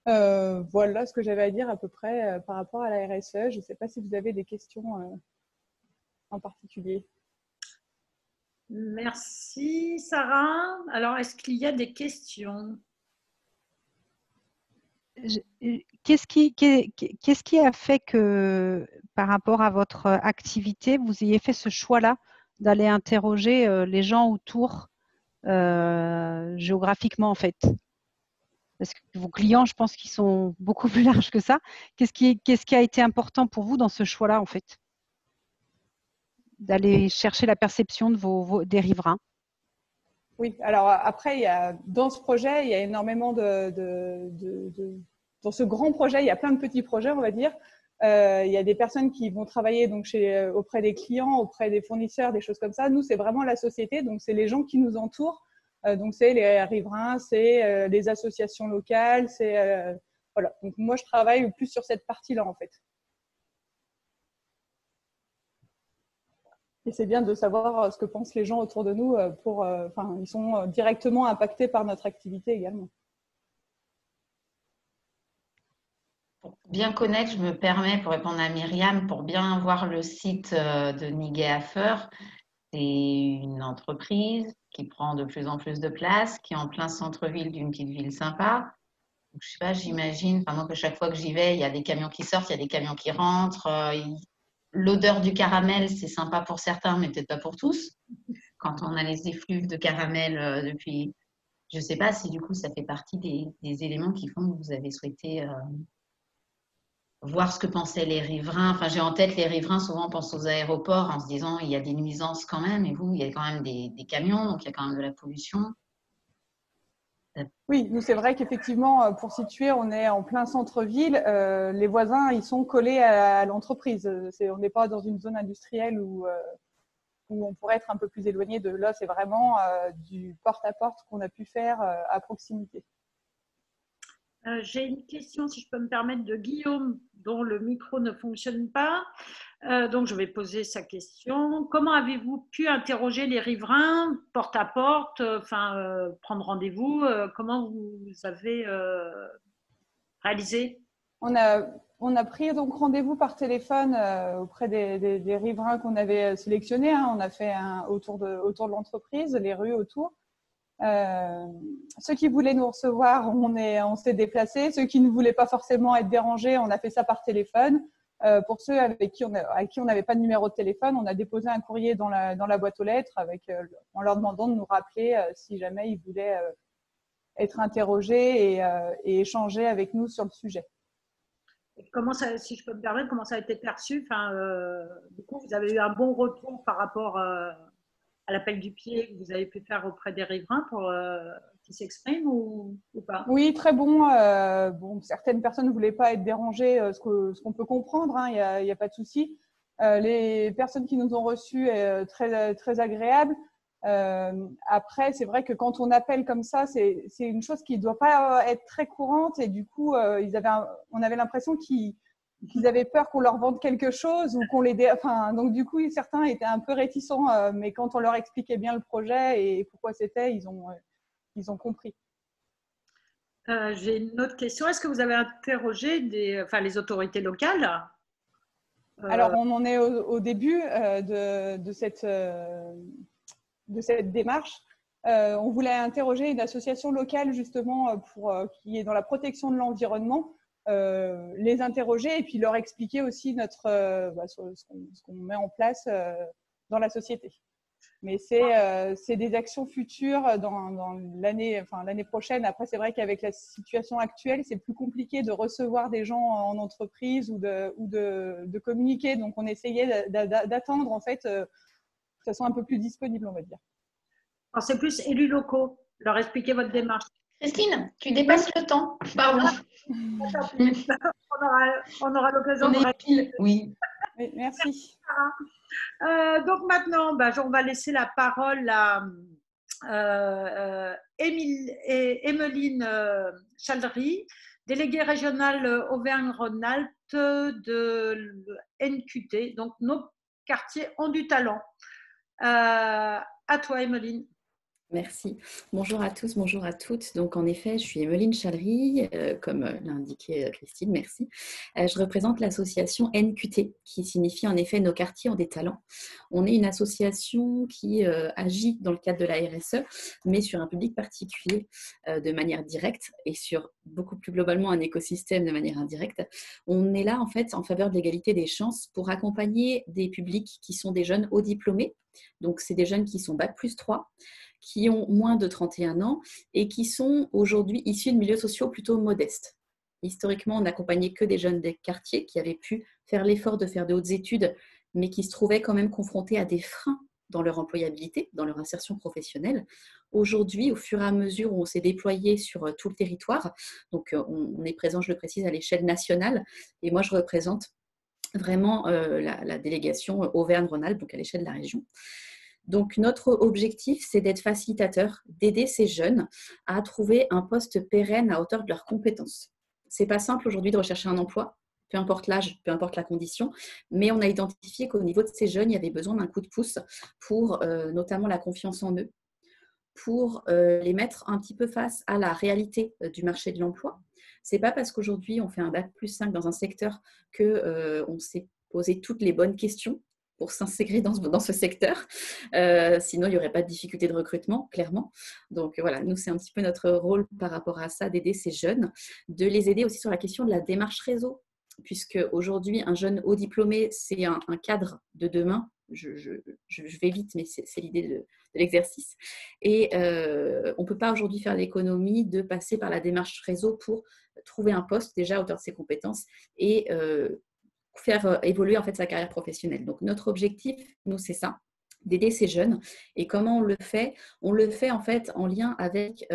Voilà ce que j'avais à dire à peu près par rapport à la RSE. Je ne sais pas si vous avez des questions en particulier. Merci Sarah. Alors, est-ce qu'il y a des questions? Qu'est-ce qui a fait que, par rapport à votre activité, vous ayez fait ce choix-là d'aller interroger les gens autour géographiquement, en fait? Parce que vos clients, je pense qu'ils sont beaucoup plus larges que ça. Qu'est-ce qui a été important pour vous dans ce choix-là, en fait, d'aller chercher la perception de des riverains? Oui, alors après, dans ce projet, il y a énormément dans ce grand projet, il y a plein de petits projets, on va dire. Il y a des personnes qui vont travailler donc auprès des clients, auprès des fournisseurs, des choses comme ça. Nous, c'est vraiment la société, donc c'est les gens qui nous entourent. Donc, c'est les riverains, c'est les associations locales, voilà. Donc, moi, je travaille plus sur cette partie-là, en fait. Et c'est bien de savoir ce que pensent les gens autour de nous. Ils sont directement impactés par notre activité également. Pour bien connaître, je me permets, pour répondre à Myriam, pour bien voir le site de Niguet Affer, c'est une entreprise qui prend de plus en plus de place, qui est en plein centre-ville d'une petite ville sympa. Donc, je sais pas, j'imagine, pendant que chaque fois que j'y vais, il y a des camions qui sortent, il y a des camions qui rentrent. L'odeur du caramel, c'est sympa pour certains, mais peut-être pas pour tous. Quand on a les effluves de caramel depuis, je ne sais pas si du coup ça fait partie des éléments qui font que vous avez souhaité voir ce que pensaient les riverains. Enfin, j'ai en tête les riverains, souvent on pense aux aéroports en se disant il y a des nuisances quand même, et vous, il y a quand même des camions, donc il y a quand même de la pollution. Oui, nous, c'est vrai qu'effectivement, pour situer, on est en plein centre-ville. Les voisins, ils sont collés à l'entreprise. On n'est pas dans une zone industrielle où on pourrait être un peu plus éloigné de là. C'est vraiment du porte-à-porte qu'on a pu faire à proximité. J'ai une question, si je peux me permettre, de Guillaume, dont le micro ne fonctionne pas. Donc, je vais poser sa question. Comment avez-vous pu interroger les riverains porte à porte, prendre rendez-vous? Comment vous avez réalisé? On a pris donc rendez-vous par téléphone auprès des riverains qu'on avait sélectionnés. On a fait autour de l'entreprise, les rues autour. Ceux qui voulaient nous recevoir, on s'est déplacés. Ceux qui ne voulaient pas forcément être dérangés, on a fait ça par téléphone. Pour ceux avec qui on n'avait pas de numéro de téléphone, on a déposé un courrier dans la boîte aux lettres en leur demandant de nous rappeler si jamais ils voulaient être interrogés et échanger avec nous sur le sujet. Comment ça, si je peux me permettre, comment ça a été perçu? Du coup, vous avez eu un bon retour par rapport à l'appel du pied que vous avez pu faire auprès des riverains pour qu'ils s'expriment ou pas? Oui, très bon. Certaines personnes ne voulaient pas être dérangées, ce qu'on peut comprendre, il n'y a pas de souci. Les personnes qui nous ont reçus, très, très agréables. Après, c'est vrai que quand on appelle comme ça, c'est une chose qui ne doit pas être très courante et du coup, on avait l'impression qu'ils avaient peur qu'on leur vende quelque chose ou qu'on les donc du coup, certains étaient un peu réticents, mais quand on leur expliquait bien le projet et pourquoi c'était, ils ont compris. J'ai une autre question. Est-ce que vous avez interrogé les autorités locales? Alors, on en est au début de cette démarche. On voulait interroger une association locale justement qui est dans la protection de l'environnement, les interroger et puis leur expliquer aussi ce qu'on met en place dans la société. Mais c'est des actions futures dans l'année prochaine. Après, c'est vrai qu'avec la situation actuelle, c'est plus compliqué de recevoir des gens en entreprise ou de communiquer. Donc, on essayait d'attendre en fait de façon un peu plus disponible, on va dire. Alors, c'est plus élus locaux, leur expliquer votre démarche. Christine, tu dépasses le temps. Pardon. On aura l'occasion de répondre. Oui, merci. Donc maintenant, on va laisser la parole à Emeline Chaldry, déléguée régionale Auvergne-Rhône-Alpes de NQT. Donc, nos quartiers ont du talent. À toi, Emeline. Merci. Bonjour à tous, bonjour à toutes. Donc, en effet, je suis Emeline Chalery, comme l'a indiqué Christine, merci. Je représente l'association NQT, qui signifie en effet Nos quartiers ont des talents. On est une association qui agit dans le cadre de la RSE, mais sur un public particulier de manière directe et sur beaucoup plus globalement un écosystème de manière indirecte. On est là, en fait, en faveur de l'égalité des chances pour accompagner des publics qui sont des jeunes hauts diplômés. Donc, c'est des jeunes qui sont Bac+3, qui ont moins de 31 ans et qui sont aujourd'hui issus de milieux sociaux plutôt modestes. Historiquement, on n'accompagnait que des jeunes des quartiers qui avaient pu faire l'effort de faire de hautes études, mais qui se trouvaient quand même confrontés à des freins dans leur employabilité, dans leur insertion professionnelle. Aujourd'hui, au fur et à mesure où on s'est déployé sur tout le territoire, donc on est présent, je le précise, à l'échelle nationale, et moi je représente vraiment la délégation Auvergne-Rhône-Alpes, donc à l'échelle de la région. Donc, notre objectif, c'est d'être facilitateur, d'aider ces jeunes à trouver un poste pérenne à hauteur de leurs compétences. Ce n'est pas simple aujourd'hui de rechercher un emploi, peu importe l'âge, peu importe la condition, mais on a identifié qu'au niveau de ces jeunes, il y avait besoin d'un coup de pouce pour notamment la confiance en eux, pour les mettre un petit peu face à la réalité du marché de l'emploi. Ce n'est pas parce qu'aujourd'hui, on fait un Bac+5 dans un secteur qu'on s'est posé toutes les bonnes questions pour s'intégrer dans ce secteur. Sinon, il n'y aurait pas de difficulté de recrutement, clairement. Donc voilà, nous, c'est un petit peu notre rôle par rapport à ça, d'aider ces jeunes, de les aider aussi sur la question de la démarche réseau, puisque aujourd'hui, un jeune haut diplômé, c'est un cadre de demain. Je vais vite, mais c'est l'idée de l'exercice. Et on ne peut pas aujourd'hui faire l'économie de passer par la démarche réseau pour trouver un poste déjà à hauteur de ses compétences et faire évoluer en fait sa carrière professionnelle. Donc notre objectif, nous, c'est ça, d'aider ces jeunes. Et comment on le fait? On le fait en fait en lien avec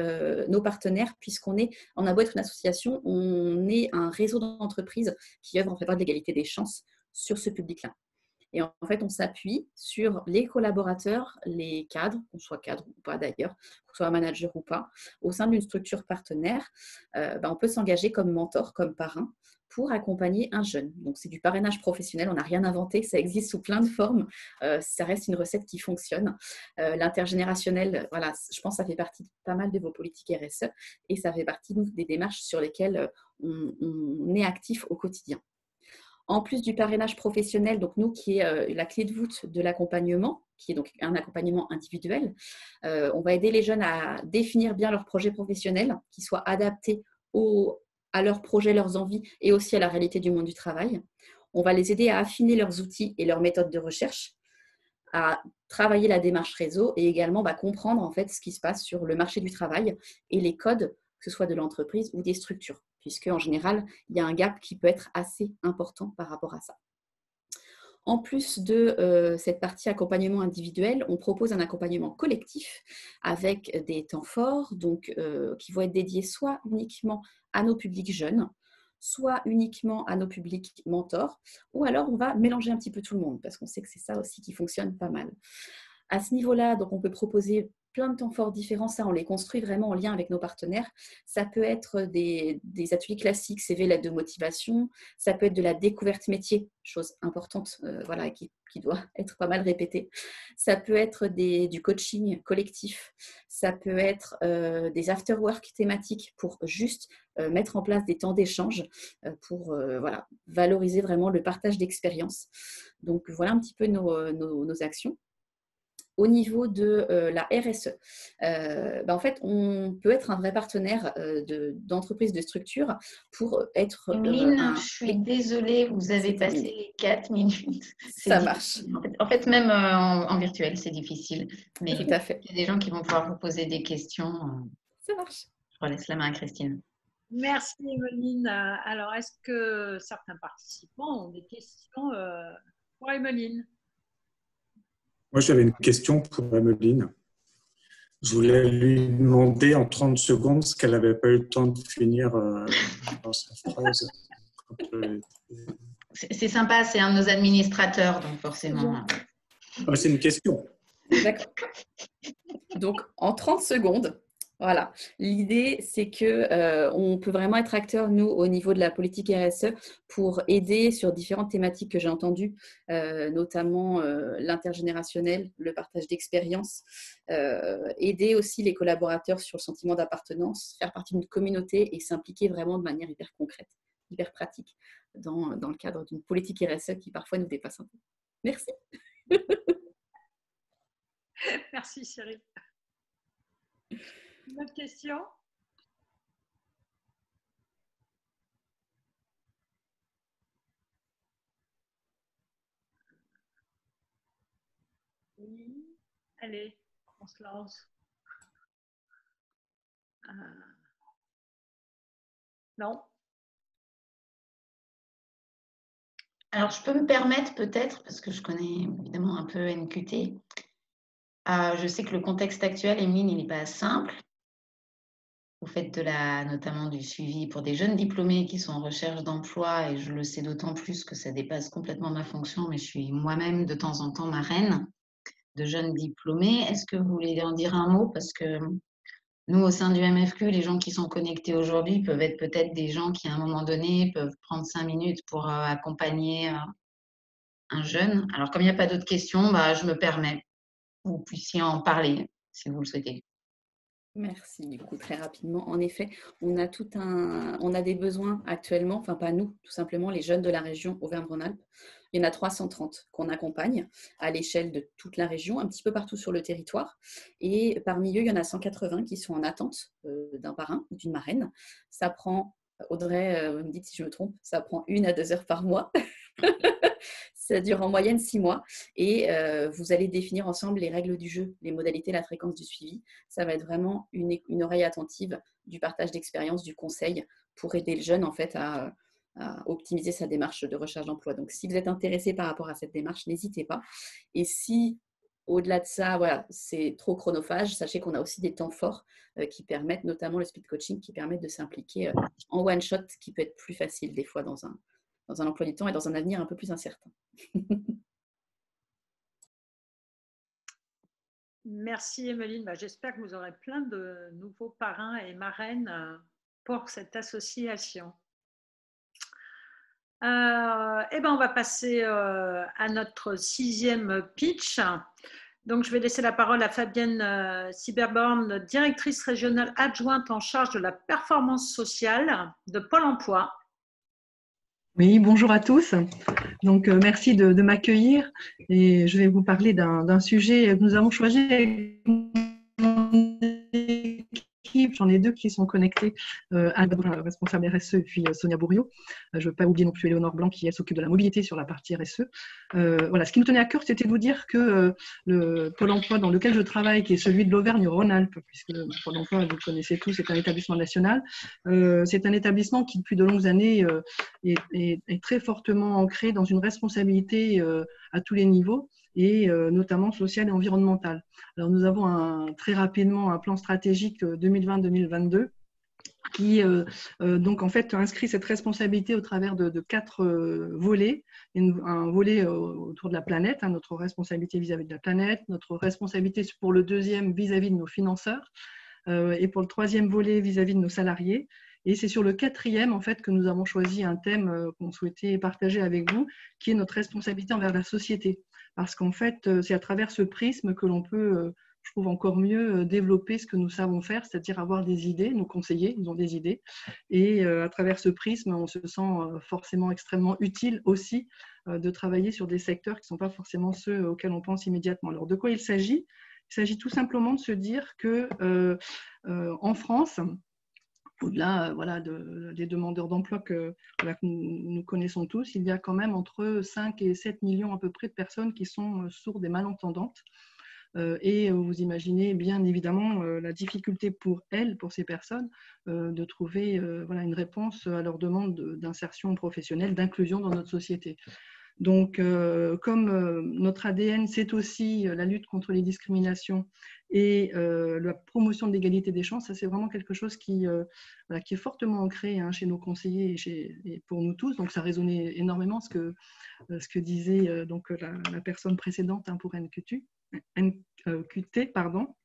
nos partenaires, puisqu'on a beau être une association, on est un réseau d'entreprises qui œuvrent en faveur de l'égalité des chances sur ce public-là. Et en fait, on s'appuie sur les collaborateurs, les cadres, qu'on soit cadre ou pas d'ailleurs, qu'on soit manager ou pas, au sein d'une structure partenaire, on peut s'engager comme mentor, comme parrain, pour accompagner un jeune. Donc, c'est du parrainage professionnel, on n'a rien inventé, ça existe sous plein de formes, ça reste une recette qui fonctionne. L'intergénérationnel, voilà, je pense que ça fait partie de pas mal de vos politiques RSE et ça fait partie des démarches sur lesquelles on est actif au quotidien. En plus du parrainage professionnel, donc nous qui est la clé de voûte de l'accompagnement, qui est donc un accompagnement individuel, on va aider les jeunes à définir bien leur projet professionnel, qui soit adapté à leurs projets, leurs envies et aussi à la réalité du monde du travail. On va les aider à affiner leurs outils et leurs méthodes de recherche, à travailler la démarche réseau et également comprendre en fait ce qui se passe sur le marché du travail et les codes, que ce soit de l'entreprise ou des structures, puisque en général, il y a un gap qui peut être assez important par rapport à ça. En plus de cette partie accompagnement individuel, on propose un accompagnement collectif avec des temps forts, donc, qui vont être dédiés soit uniquement à nos publics jeunes, soit uniquement à nos publics mentors, ou alors on va mélanger un petit peu tout le monde, parce qu'on sait que c'est ça aussi qui fonctionne pas mal. À ce niveau-là, donc on peut proposer plein de temps forts différents, ça on les construit vraiment en lien avec nos partenaires. Ça peut être des ateliers classiques, CV, lettre de motivation, ça peut être de la découverte métier, chose importante voilà, qui doit être pas mal répétée. Ça peut être du coaching collectif, ça peut être des after-work thématiques pour juste mettre en place des temps d'échange pour voilà, valoriser vraiment le partage d'expériences. Donc voilà un petit peu nos actions. Au niveau de la RSE, en fait, on peut être un vrai partenaire d'entreprise, de structure pour être… Emeline, je suis désolée, vous avez passé les 4 minutes. Ça marche. En fait, même en virtuel, c'est difficile. Mais tout à fait. Il y a des gens qui vont pouvoir vous poser des questions. Ça marche. Je relaisse la main à Christine. Merci, Emeline. Alors, est-ce que certains participants ont des questions pour Emeline? Moi, j'avais une question pour Emeline. Je voulais lui demander en 30 secondes ce qu'elle n'avait pas eu le temps de finir dans sa phrase. C'est sympa, c'est un de nos administrateurs, donc forcément. C'est une question. D'accord. Donc, en 30 secondes, Voilà, l'idée c'est que on peut vraiment être acteur, nous, au niveau de la politique RSE, pour aider sur différentes thématiques que j'ai entendues, notamment l'intergénérationnel, le partage d'expériences, aider aussi les collaborateurs sur le sentiment d'appartenance, faire partie d'une communauté et s'impliquer vraiment de manière hyper concrète, hyper pratique dans le cadre d'une politique RSE qui parfois nous dépasse un peu. Merci. Merci Cyril. Une autre question? Oui. Allez, on se lance. Non? Alors, je peux me permettre peut-être, parce que je connais évidemment un peu NQT, je sais que le contexte actuel, Emeline, il n'est pas simple. Vous faites notamment du suivi pour des jeunes diplômés qui sont en recherche d'emploi, et je le sais d'autant plus que ça dépasse complètement ma fonction, mais je suis moi-même de temps en temps marraine de jeunes diplômés. Est-ce que vous voulez en dire un mot? Parce que nous, au sein du MFQ, les gens qui sont connectés aujourd'hui peuvent être peut-être des gens qui, à un moment donné, peuvent prendre 5 minutes pour accompagner un jeune. Alors, comme il n'y a pas d'autres questions, je me permets que vous puissiez en parler, si vous le souhaitez. Merci. Du coup, très rapidement, en effet, on a des besoins actuellement, enfin pas nous, tout simplement les jeunes de la région Auvergne-Rhône-Alpes. Il y en a 330 qu'on accompagne à l'échelle de toute la région, un petit peu partout sur le territoire. Et parmi eux, il y en a 180 qui sont en attente d'un parrain ou d'une marraine. Ça prend, Audrey, vous me dites si je me trompe, ça prend 1 à 2 heures par mois. Ça dure en moyenne 6 mois et vous allez définir ensemble les règles du jeu, les modalités, la fréquence du suivi. Ça va être vraiment une oreille attentive, du partage d'expérience, du conseil pour aider le jeune en fait à optimiser sa démarche de recherche d'emploi. Donc, si vous êtes intéressé par rapport à cette démarche, n'hésitez pas. Et si, au-delà de ça, voilà, c'est trop chronophage, sachez qu'on a aussi des temps forts qui permettent, notamment le speed coaching, qui permettent de s'impliquer en one-shot, qui peut être plus facile des fois dans un emploi du temps et dans un avenir un peu plus incertain. Merci Emeline. J'espère que vous aurez plein de nouveaux parrains et marraines pour cette association. On va passer à notre 6e pitch. Donc, je vais laisser la parole à Fabienne Cyberborn, directrice régionale adjointe en charge de la performance sociale de Pôle emploi. Oui, bonjour à tous. Donc, merci de m'accueillir et je vais vous parler d'un sujet que nous avons choisi avec mon équipe. J'en ai 2 qui sont connectés, Anne Badouin, responsable RSE, et puis Sonia Bourriot. Je ne veux pas oublier non plus Éléonore Blanc qui s'occupe de la mobilité sur la partie RSE. Voilà, ce qui nous tenait à cœur, c'était de vous dire que le Pôle emploi dans lequel je travaille, qui est celui de l'Auvergne-Rhône-Alpes, puisque le Pôle emploi, vous le connaissez tous, c'est un établissement national. C'est un établissement qui, depuis de longues années, est très fortement ancré dans une responsabilité à tous les niveaux, et notamment sociale et environnementale. Alors, nous avons très rapidement un plan stratégique 2020-2022 qui donc en fait inscrit cette responsabilité au travers de 4 volets. Un volet autour de la planète, notre responsabilité vis-à-vis de la planète, notre responsabilité pour le 2e vis-à-vis de nos financeurs, et pour le 3e volet vis-à-vis de nos salariés. Et c'est sur le 4e en fait que nous avons choisi un thème qu'on souhaitait partager avec vous, qui est notre responsabilité envers la société. Parce qu'en fait, c'est à travers ce prisme que l'on peut, je trouve, encore mieux développer ce que nous savons faire, c'est-à-dire avoir des idées. Nos conseillers, ils ont des idées. Et à travers ce prisme, on se sent forcément extrêmement utile aussi de travailler sur des secteurs qui ne sont pas forcément ceux auxquels on pense immédiatement. Alors, de quoi il s'agit? Il s'agit tout simplement de se dire que en France, au-delà des demandeurs d'emploi que nous connaissons tous, il y a quand même entre 5 et 7 millions à peu près de personnes qui sont sourdes et malentendantes. Et vous imaginez bien évidemment la difficulté pour ces personnes, de trouver une réponse à leur demande d'insertion professionnelle, d'inclusion dans notre société. Donc, comme notre ADN, c'est aussi la lutte contre les discriminations et la promotion de l'égalité des chances, ça c'est vraiment quelque chose qui est fortement ancré chez nos conseillers et pour nous tous. Donc, ça résonnait énormément ce que disait donc la personne précédente pour NQT, pardon.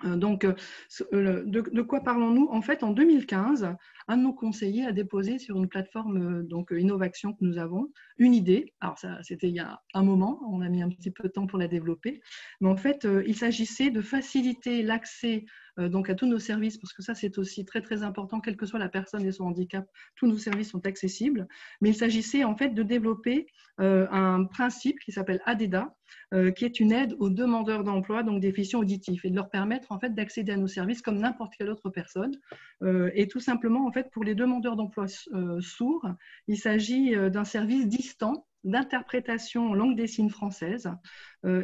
Donc, de quoi parlons-nous? En fait, en 2015, un de nos conseillers a déposé sur une plateforme donc Innovation que nous avons une idée. Alors, ça, c'était il y a un moment, on a mis un petit peu de temps pour la développer. Mais en fait, il s'agissait de faciliter l'accès donc à tous nos services, parce que ça, c'est aussi très, très important, quelle que soit la personne et son handicap, tous nos services sont accessibles. Mais il s'agissait en fait de développer un principe qui s'appelle ADEDA, qui est une aide aux demandeurs d'emploi, donc déficients auditifs, et de leur permettre en fait d'accéder à nos services comme n'importe quelle autre personne. Et tout simplement, en fait, pour les demandeurs d'emploi sourds, il s'agit d'un service distant d'interprétation en langue des signes française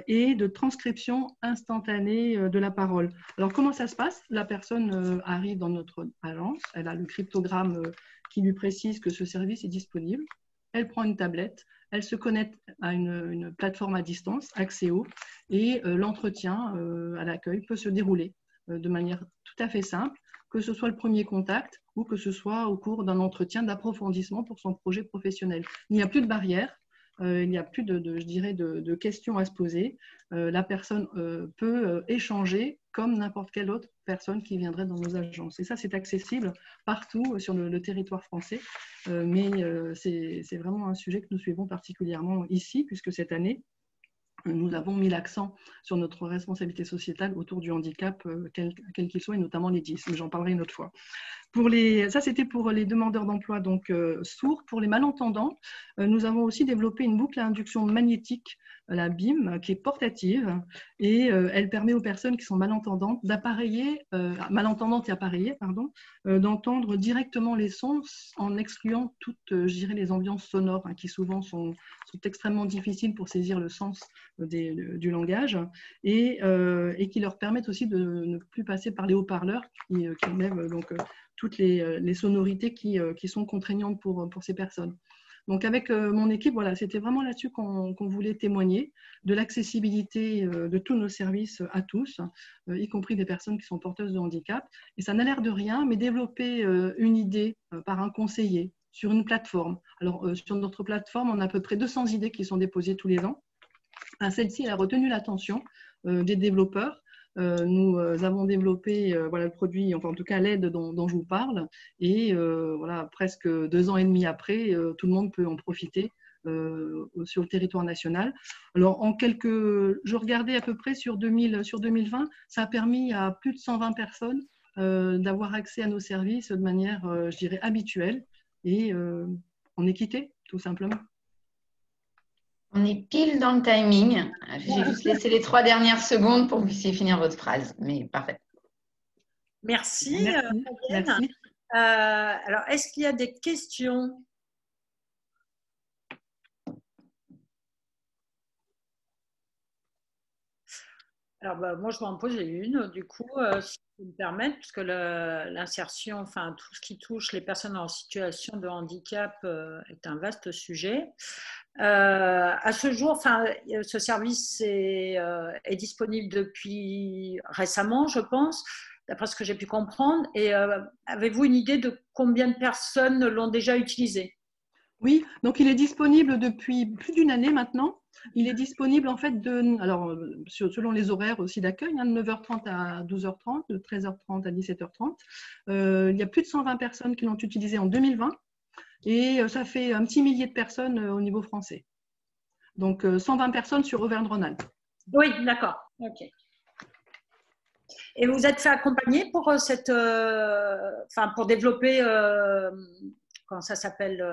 et de transcription instantanée de la parole. Alors, comment ça se passe? La personne arrive dans notre agence, elle a le cryptogramme qui lui précise que ce service est disponible, elle prend une tablette, elle se connecte à une plateforme à distance, Axéo, et l'entretien à l'accueil peut se dérouler de manière tout à fait simple, que ce soit le premier contact ou que ce soit au cours d'un entretien d'approfondissement pour son projet professionnel. Il n'y a plus de barrière, il n'y a plus je dirais, de questions à se poser. La personne peut échanger comme n'importe quelle autre personne qui viendrait dans nos agences. Et ça, c'est accessible partout sur le territoire français. Mais c'est vraiment un sujet que nous suivons particulièrement ici, puisque cette année, nous avons mis l'accent sur notre responsabilité sociétale autour du handicap, quel qu'il soit, et notamment les 10. Mais j'en parlerai une autre fois. Ça, c'était pour les demandeurs d'emploi donc sourds. Pour les malentendants, nous avons aussi développé une boucle à induction magnétique, la BIM, qui est portative, et elle permet aux personnes qui sont malentendantes malentendantes et appareillées, d'entendre directement les sons en excluant toutes, je dirais, les ambiances sonores qui souvent sont extrêmement difficiles pour saisir le sens du langage, et qui leur permettent aussi de ne plus passer par les haut-parleurs qui lèvent donc toutes les sonorités qui sont contraignantes pour ces personnes. Donc avec mon équipe, voilà, c'était vraiment là-dessus qu'on voulait témoigner, de l'accessibilité de tous nos services à tous, y compris des personnes qui sont porteuses de handicap. Et ça n'a l'air de rien, mais développer une idée par un conseiller sur une plateforme. Alors sur notre plateforme, on a à peu près 200 idées qui sont déposées tous les ans. Celle-ci, elle a retenu l'attention des développeurs. Nous avons développé le produit, enfin en tout cas l'aide dont je vous parle, et voilà, presque 2 ans et demi après, tout le monde peut en profiter sur le territoire national. Alors je regardais à peu près sur 2020, ça a permis à plus de 120 personnes d'avoir accès à nos services de manière, je dirais, habituelle et en équité, tout simplement. On est pile dans le timing. J'ai juste laissé les 3 dernières secondes pour que vous puissiez finir votre phrase, mais parfait. Merci. Merci. Alors, est-ce qu'il y a des questions? Alors, moi, je vais en poser une, du coup, si vous me permettez, puisque l'insertion, enfin, tout ce qui touche les personnes en situation de handicap est un vaste sujet. À ce jour, enfin, ce service est disponible depuis récemment, je pense, d'après ce que j'ai pu comprendre. Et avez-vous une idée de combien de personnes l'ont déjà utilisé? Oui, donc il est disponible depuis plus d'une année maintenant. Il est disponible en fait alors selon les horaires aussi d'accueil, de 9h30 à 12h30, de 13h30 à 17h30. Il y a plus de 120 personnes qui l'ont utilisé en 2020 et ça fait un petit millier de personnes au niveau français. Donc 120 personnes sur Auvergne-Rhône-Alpes. Oui, d'accord. Ok. Et vous êtes fait accompagner pour pour développer, comment ça s'appelle,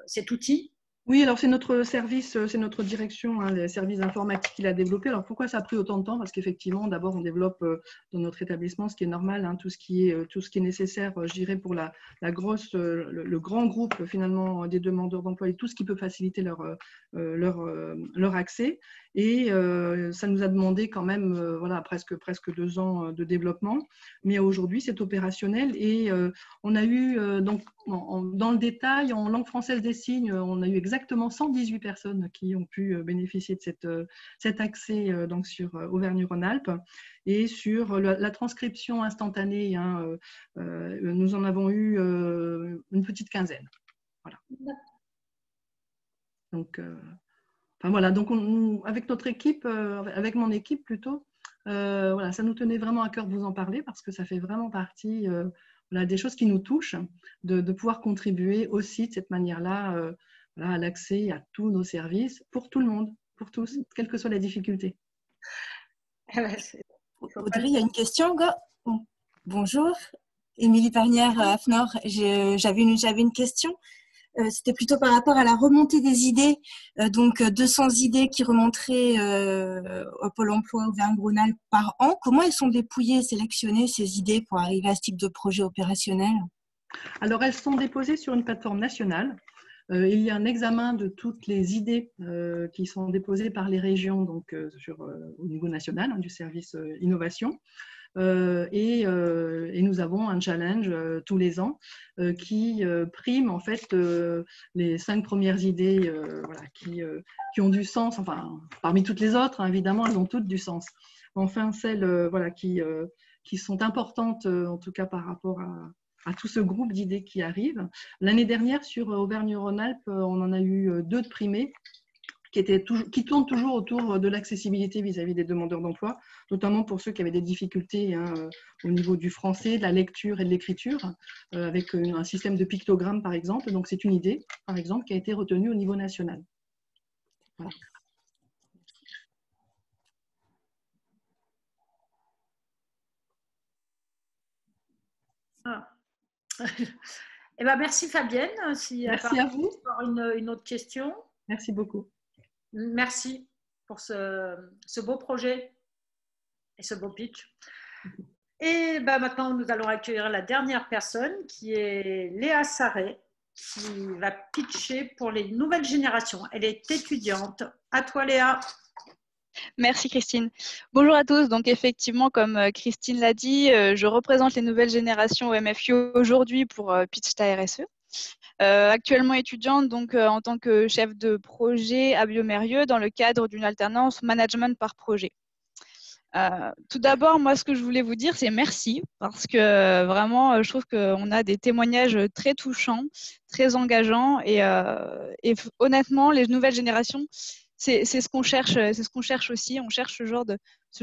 cet outil? Oui, alors c'est notre service, c'est notre direction, les services informatiques qui l'a développé. Alors pourquoi ça a pris autant de temps? Parce qu'effectivement, d'abord, on développe dans notre établissement, ce qui est normal, tout ce qui est nécessaire, je dirais, pour le grand groupe finalement des demandeurs d'emploi et tout ce qui peut faciliter leur accès. Et ça nous a demandé quand même presque 2 ans de développement. Mais aujourd'hui, c'est opérationnel et on a eu, donc, dans le détail, en langue française des signes, on a eu exactement 118 personnes qui ont pu bénéficier de cet accès donc sur Auvergne-Rhône-Alpes. Et sur la transcription instantanée, nous en avons eu une petite quinzaine. Voilà. Donc, voilà, donc avec notre équipe, avec mon équipe plutôt, Voilà, ça nous tenait vraiment à cœur de vous en parler parce que ça fait vraiment partie voilà, des choses qui nous touchent, de pouvoir contribuer aussi de cette manière-là voilà, à l'accès à tous nos services pour tout le monde, pour tous, quelle que soit la difficulté. Audrey, il y a une question. Bonjour, Émilie Parnière, AFNOR. J'avais une question. C'était plutôt par rapport à la remontée des idées. Donc, 200 idées qui remonteraient au Pôle emploi Auvergne-Rhône-Alpes par an. Comment elles sont dépouillées, sélectionnées, ces idées, pour arriver à ce type de projet opérationnel? Alors, elles sont déposées sur une plateforme nationale. Il y a un examen de toutes les idées qui sont déposées par les régions donc, au niveau national du service innovation. Et nous avons un challenge tous les ans qui prime en fait les 5 premières idées voilà, qui ont du sens, enfin parmi toutes les autres, hein, évidemment elles ont toutes du sens. Enfin celles voilà, qui sont importantes en tout cas par rapport à tout ce groupe d'idées qui arrivent. L'année dernière, sur Auvergne-Rhône-Alpes, on en a eu 2 de primés qui tournent toujours autour de l'accessibilité vis-à-vis des demandeurs d'emploi, notamment pour ceux qui avaient des difficultés hein, au niveau du français, de la lecture et de l'écriture, avec un système de pictogrammes par exemple. Donc c'est une idée, par exemple, qui a été retenue au niveau national. Voilà. Ah. Eh ben, merci Fabienne. Merci à vous. Une autre question. Merci beaucoup. Merci pour ce beau projet et ce beau pitch. Et ben, maintenant, nous allons accueillir la dernière personne qui est Léa Sarret, qui va pitcher pour les nouvelles générations. Elle est étudiante. À toi Léa. Merci Christine. Bonjour à tous. Donc effectivement, comme Christine l'a dit, je représente les nouvelles générations au MFU aujourd'hui pour Pitch ta RSE. Actuellement étudiante donc en tant que chef de projet à Biomérieux dans le cadre d'une alternance management par projet. Tout d'abord, moi, ce que je voulais vous dire, c'est merci, parce que vraiment, je trouve qu'on a des témoignages très touchants, très engageants, et honnêtement, les nouvelles générations, c'est ce qu'on cherche aussi. On cherche ce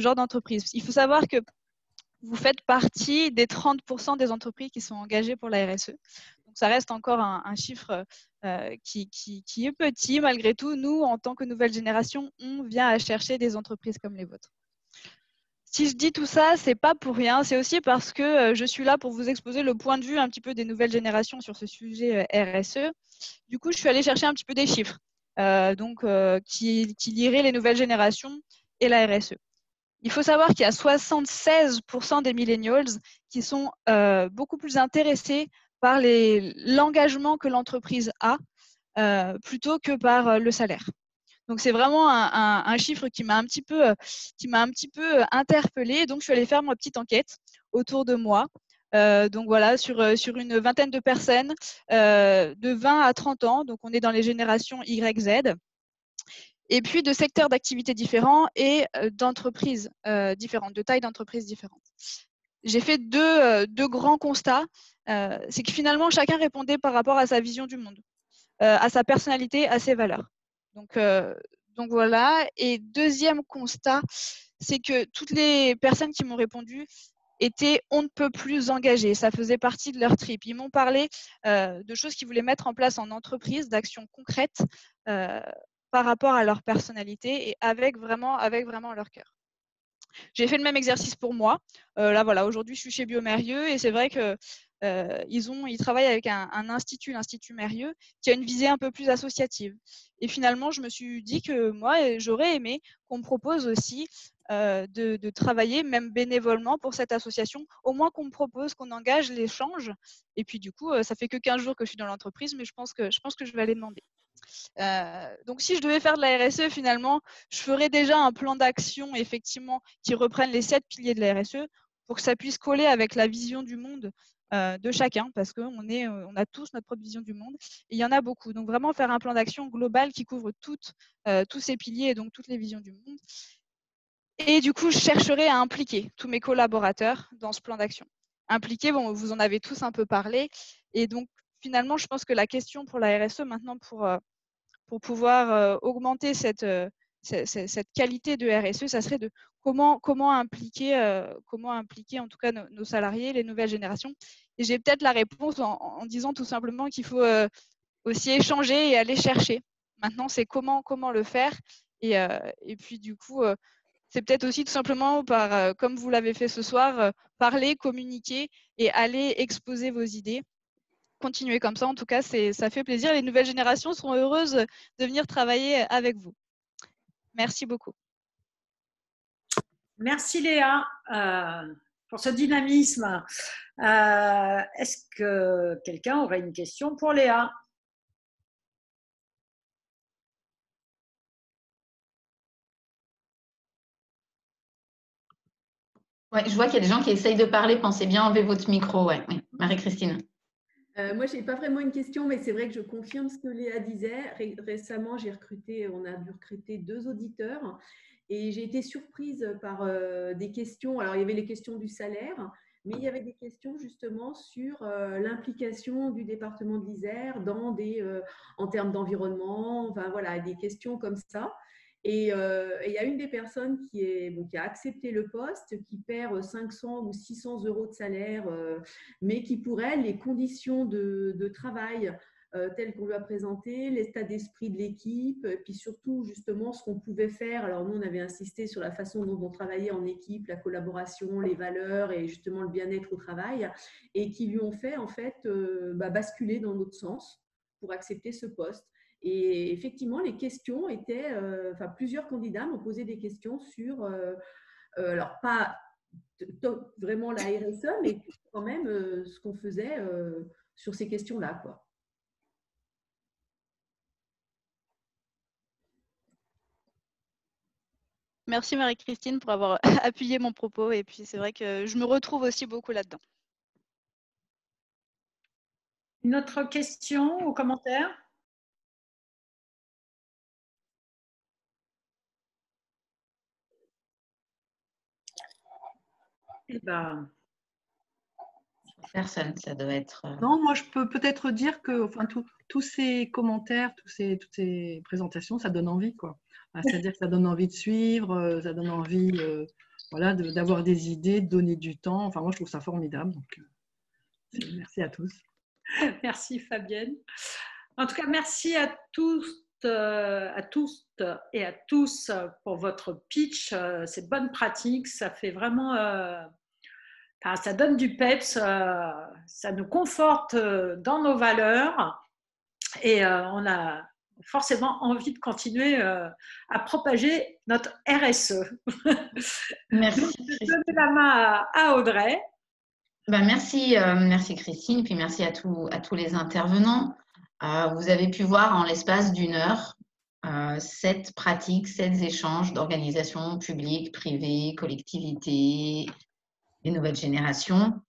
genre d'entreprise. Il faut savoir que vous faites partie des 30% des entreprises qui sont engagées pour la RSE. Donc, ça reste encore un chiffre qui est petit. Malgré tout, nous, en tant que nouvelle génération, on vient à chercher des entreprises comme les vôtres. Si je dis tout ça, c'est pas pour rien. C'est aussi parce que je suis là pour vous exposer le point de vue un petit peu des nouvelles générations sur ce sujet RSE. Du coup, je suis allée chercher un petit peu des chiffres qui lieraient les nouvelles générations et la RSE. Il faut savoir qu'il y a 76% des millennials qui sont beaucoup plus intéressés par l'engagement que l'entreprise a plutôt que par le salaire. Donc, c'est vraiment un chiffre qui m'a un petit peu interpellée. Donc, je suis allée faire ma petite enquête autour de moi. Donc, voilà, sur une vingtaine de personnes de 20 à 30 ans. Donc, on est dans les générations YZ. Et puis, de secteurs d'activité différents et d'entreprises différentes, de tailles d'entreprises différentes. J'ai fait deux grands constats. C'est que finalement, chacun répondait par rapport à sa vision du monde, à sa personnalité, à ses valeurs. Donc voilà. Et deuxième constat, c'est que toutes les personnes qui m'ont répondu étaient on ne peut plus engagées. Ça faisait partie de leur trip. Ils m'ont parlé de choses qu'ils voulaient mettre en place en entreprise, d'actions concrètes par rapport à leur personnalité et avec vraiment leur cœur. J'ai fait le même exercice pour moi. Là, voilà, aujourd'hui, je suis chez Biomérieux et c'est vrai que ils travaillent avec un institut, l'Institut Mérieux, qui a une visée un peu plus associative. Et finalement, je me suis dit que moi, j'aurais aimé qu'on me propose aussi de travailler, même bénévolement, pour cette association. Au moins qu'on me propose, qu'on engage l'échange. Et puis, du coup, ça fait que 15 jours que je suis dans l'entreprise, mais je pense que je vais aller demander. Donc, si je devais faire de la RSE, finalement, je ferais déjà un plan d'action, effectivement, qui reprenne les 7 piliers de la RSE pour que ça puisse coller avec la vision du monde de chacun, parce qu'on a tous notre propre vision du monde, et il y en a beaucoup. Donc, vraiment faire un plan d'action global qui couvre tous ces piliers et donc toutes les visions du monde. Et du coup, je chercherai à impliquer tous mes collaborateurs dans ce plan d'action. Impliquer, bon, vous en avez tous un peu parlé, et donc, finalement, je pense que la question pour la RSE, maintenant, pour pouvoir augmenter cette qualité de RSE, ça serait de comment impliquer en tout cas nos salariés, les nouvelles générations. Et j'ai peut-être la réponse en disant tout simplement qu'il faut aussi échanger et aller chercher. Maintenant, c'est comment le faire. Et puis, du coup, c'est peut-être aussi tout simplement comme vous l'avez fait ce soir, parler, communiquer et aller exposer vos idées. Continuez comme ça, en tout cas, ça fait plaisir. Les nouvelles générations seront heureuses de venir travailler avec vous. Merci beaucoup. Merci Léa pour ce dynamisme. Est-ce que quelqu'un aurait une question pour Léa? Ouais, je vois qu'il y a des gens qui essayent de parler. Pensez bien enlever votre micro. Ouais. Oui. Marie-Christine. Moi, je n'ai pas vraiment une question, mais c'est vrai que je confirme ce que Léa disait. Récemment, on a dû recruter 2 auditeurs et j'ai été surprise par des questions. Alors, il y avait les questions du salaire, mais il y avait des questions justement sur l'implication du département de l'Isère en termes d'environnement, enfin voilà, des questions comme ça. Et il y a une des personnes qui a accepté le poste, qui perd 500 ou 600 euros de salaire, mais qui, pour elle, les conditions de travail telles qu'on lui a présentées, l'état d'esprit de l'équipe, et puis surtout, justement, ce qu'on pouvait faire. Alors, nous, on avait insisté sur la façon dont on travaillait en équipe, la collaboration, les valeurs et justement le bien-être au travail, et qui lui ont fait, en fait, basculer dans l'autre sens pour accepter ce poste. Et effectivement, les questions étaient, plusieurs candidats m'ont posé des questions sur, alors pas vraiment la RSE, mais quand même ce qu'on faisait sur ces questions-là, quoi. Merci Marie-Christine pour avoir appuyé mon propos. Et puis, c'est vrai que je me retrouve aussi beaucoup là-dedans. Une autre question ou commentaire? Eh ben, personne, ça doit être… Non, moi, je peux peut-être dire que tous ces commentaires, toutes ces présentations, ça donne envie, quoi. C'est-à-dire que ça donne envie de suivre, ça donne envie voilà, d'avoir des idées, de donner du temps. Enfin, moi, je trouve ça formidable. Donc, merci à tous. Merci Fabienne. En tout cas, merci à tous et à tous pour votre pitch, ces bonnes pratiques. Ça fait vraiment… ça donne du peps, ça nous conforte dans nos valeurs et on a forcément envie de continuer à propager notre RSE. Merci. Donc, je vais donner la main à Audrey. Merci Christine, puis merci à tous les intervenants. Vous avez pu voir en l'espace d'1 heure 7 pratiques, 7 échanges d'organisations publiques, privées, collectivités, les nouvelles générations.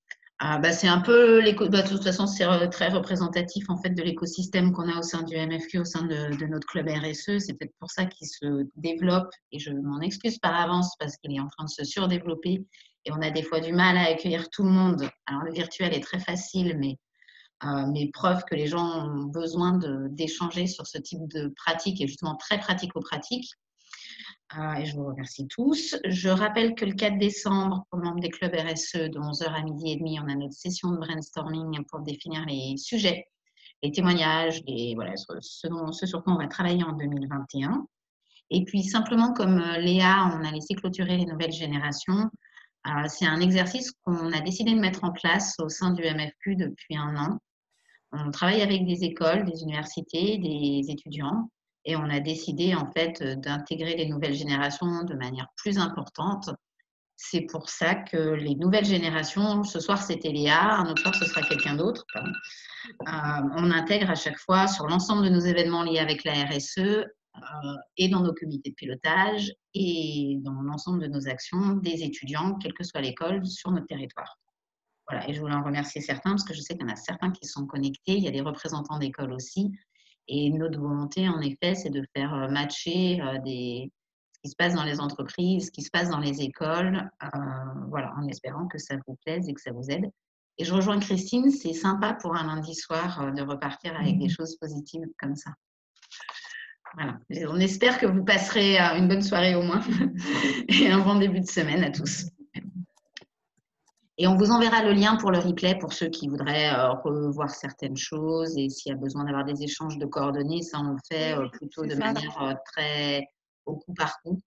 C'est un peu de toute façon, c'est très représentatif en fait de l'écosystème qu'on a au sein du MFQ, au sein de notre club RSE. C'est peut-être pour ça qu'il se développe et je m'en excuse par avance parce qu'il est en train de se surdévelopper et on a des fois du mal à accueillir tout le monde. Alors le virtuel est très facile, mais preuve que les gens ont besoin d'échanger sur ce type de pratique et justement très pratico-pratique. Et je vous remercie tous. Je rappelle que le 4 décembre, pour les membres des clubs RSE, de 11h à 12h30, on a notre session de brainstorming pour définir les sujets, les témoignages, ce sur quoi on va travailler en 2021. Et puis, simplement, comme Léa, on a laissé clôturer les nouvelles générations, c'est un exercice qu'on a décidé de mettre en place au sein du MFQ depuis 1 an. On travaille avec des écoles, des universités, des étudiants. Et on a décidé en fait d'intégrer les nouvelles générations de manière plus importante. C'est pour ça que les nouvelles générations, ce soir c'était Léa, un autre soir ce sera quelqu'un d'autre. On intègre à chaque fois sur l'ensemble de nos événements liés avec la RSE et dans nos comités de pilotage et dans l'ensemble de nos actions des étudiants, quelle que soit l'école, sur notre territoire. Voilà, et je voulais en remercier certains parce que je sais qu'il y en a certains qui sont connectés. Il y a des représentants d'écoles aussi. Et notre volonté, en effet, c'est de faire matcher ce qui se passe dans les entreprises, ce qui se passe dans les écoles, voilà, en espérant que ça vous plaise et que ça vous aide. Et je rejoins Christine, c'est sympa pour un lundi soir de repartir avec des choses positives comme ça. Voilà. On espère que vous passerez une bonne soirée au moins et un bon début de semaine à tous. Et on vous enverra le lien pour le replay pour ceux qui voudraient revoir certaines choses et s'il y a besoin d'avoir des échanges de coordonnées, ça on le fait plutôt de manière très au coup par coup.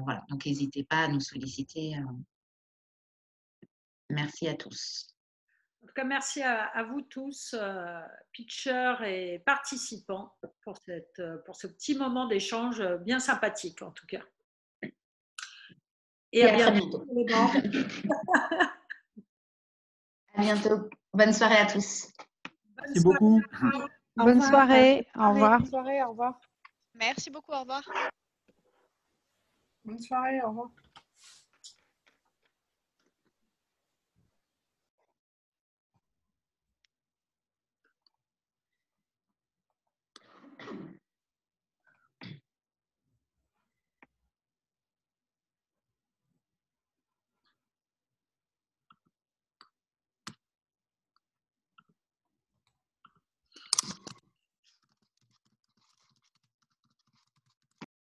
Voilà. Donc n'hésitez pas à nous solliciter. Merci à tous. En tout cas, merci à vous tous, pitchers et participants, pour ce petit moment d'échange bien sympathique en tout cas. Et à bientôt. À bientôt. Bonne soirée à tous. Merci beaucoup. Bonne soirée. Au revoir. Bonne soirée, au revoir. Merci beaucoup, au revoir. Bonne soirée, au revoir.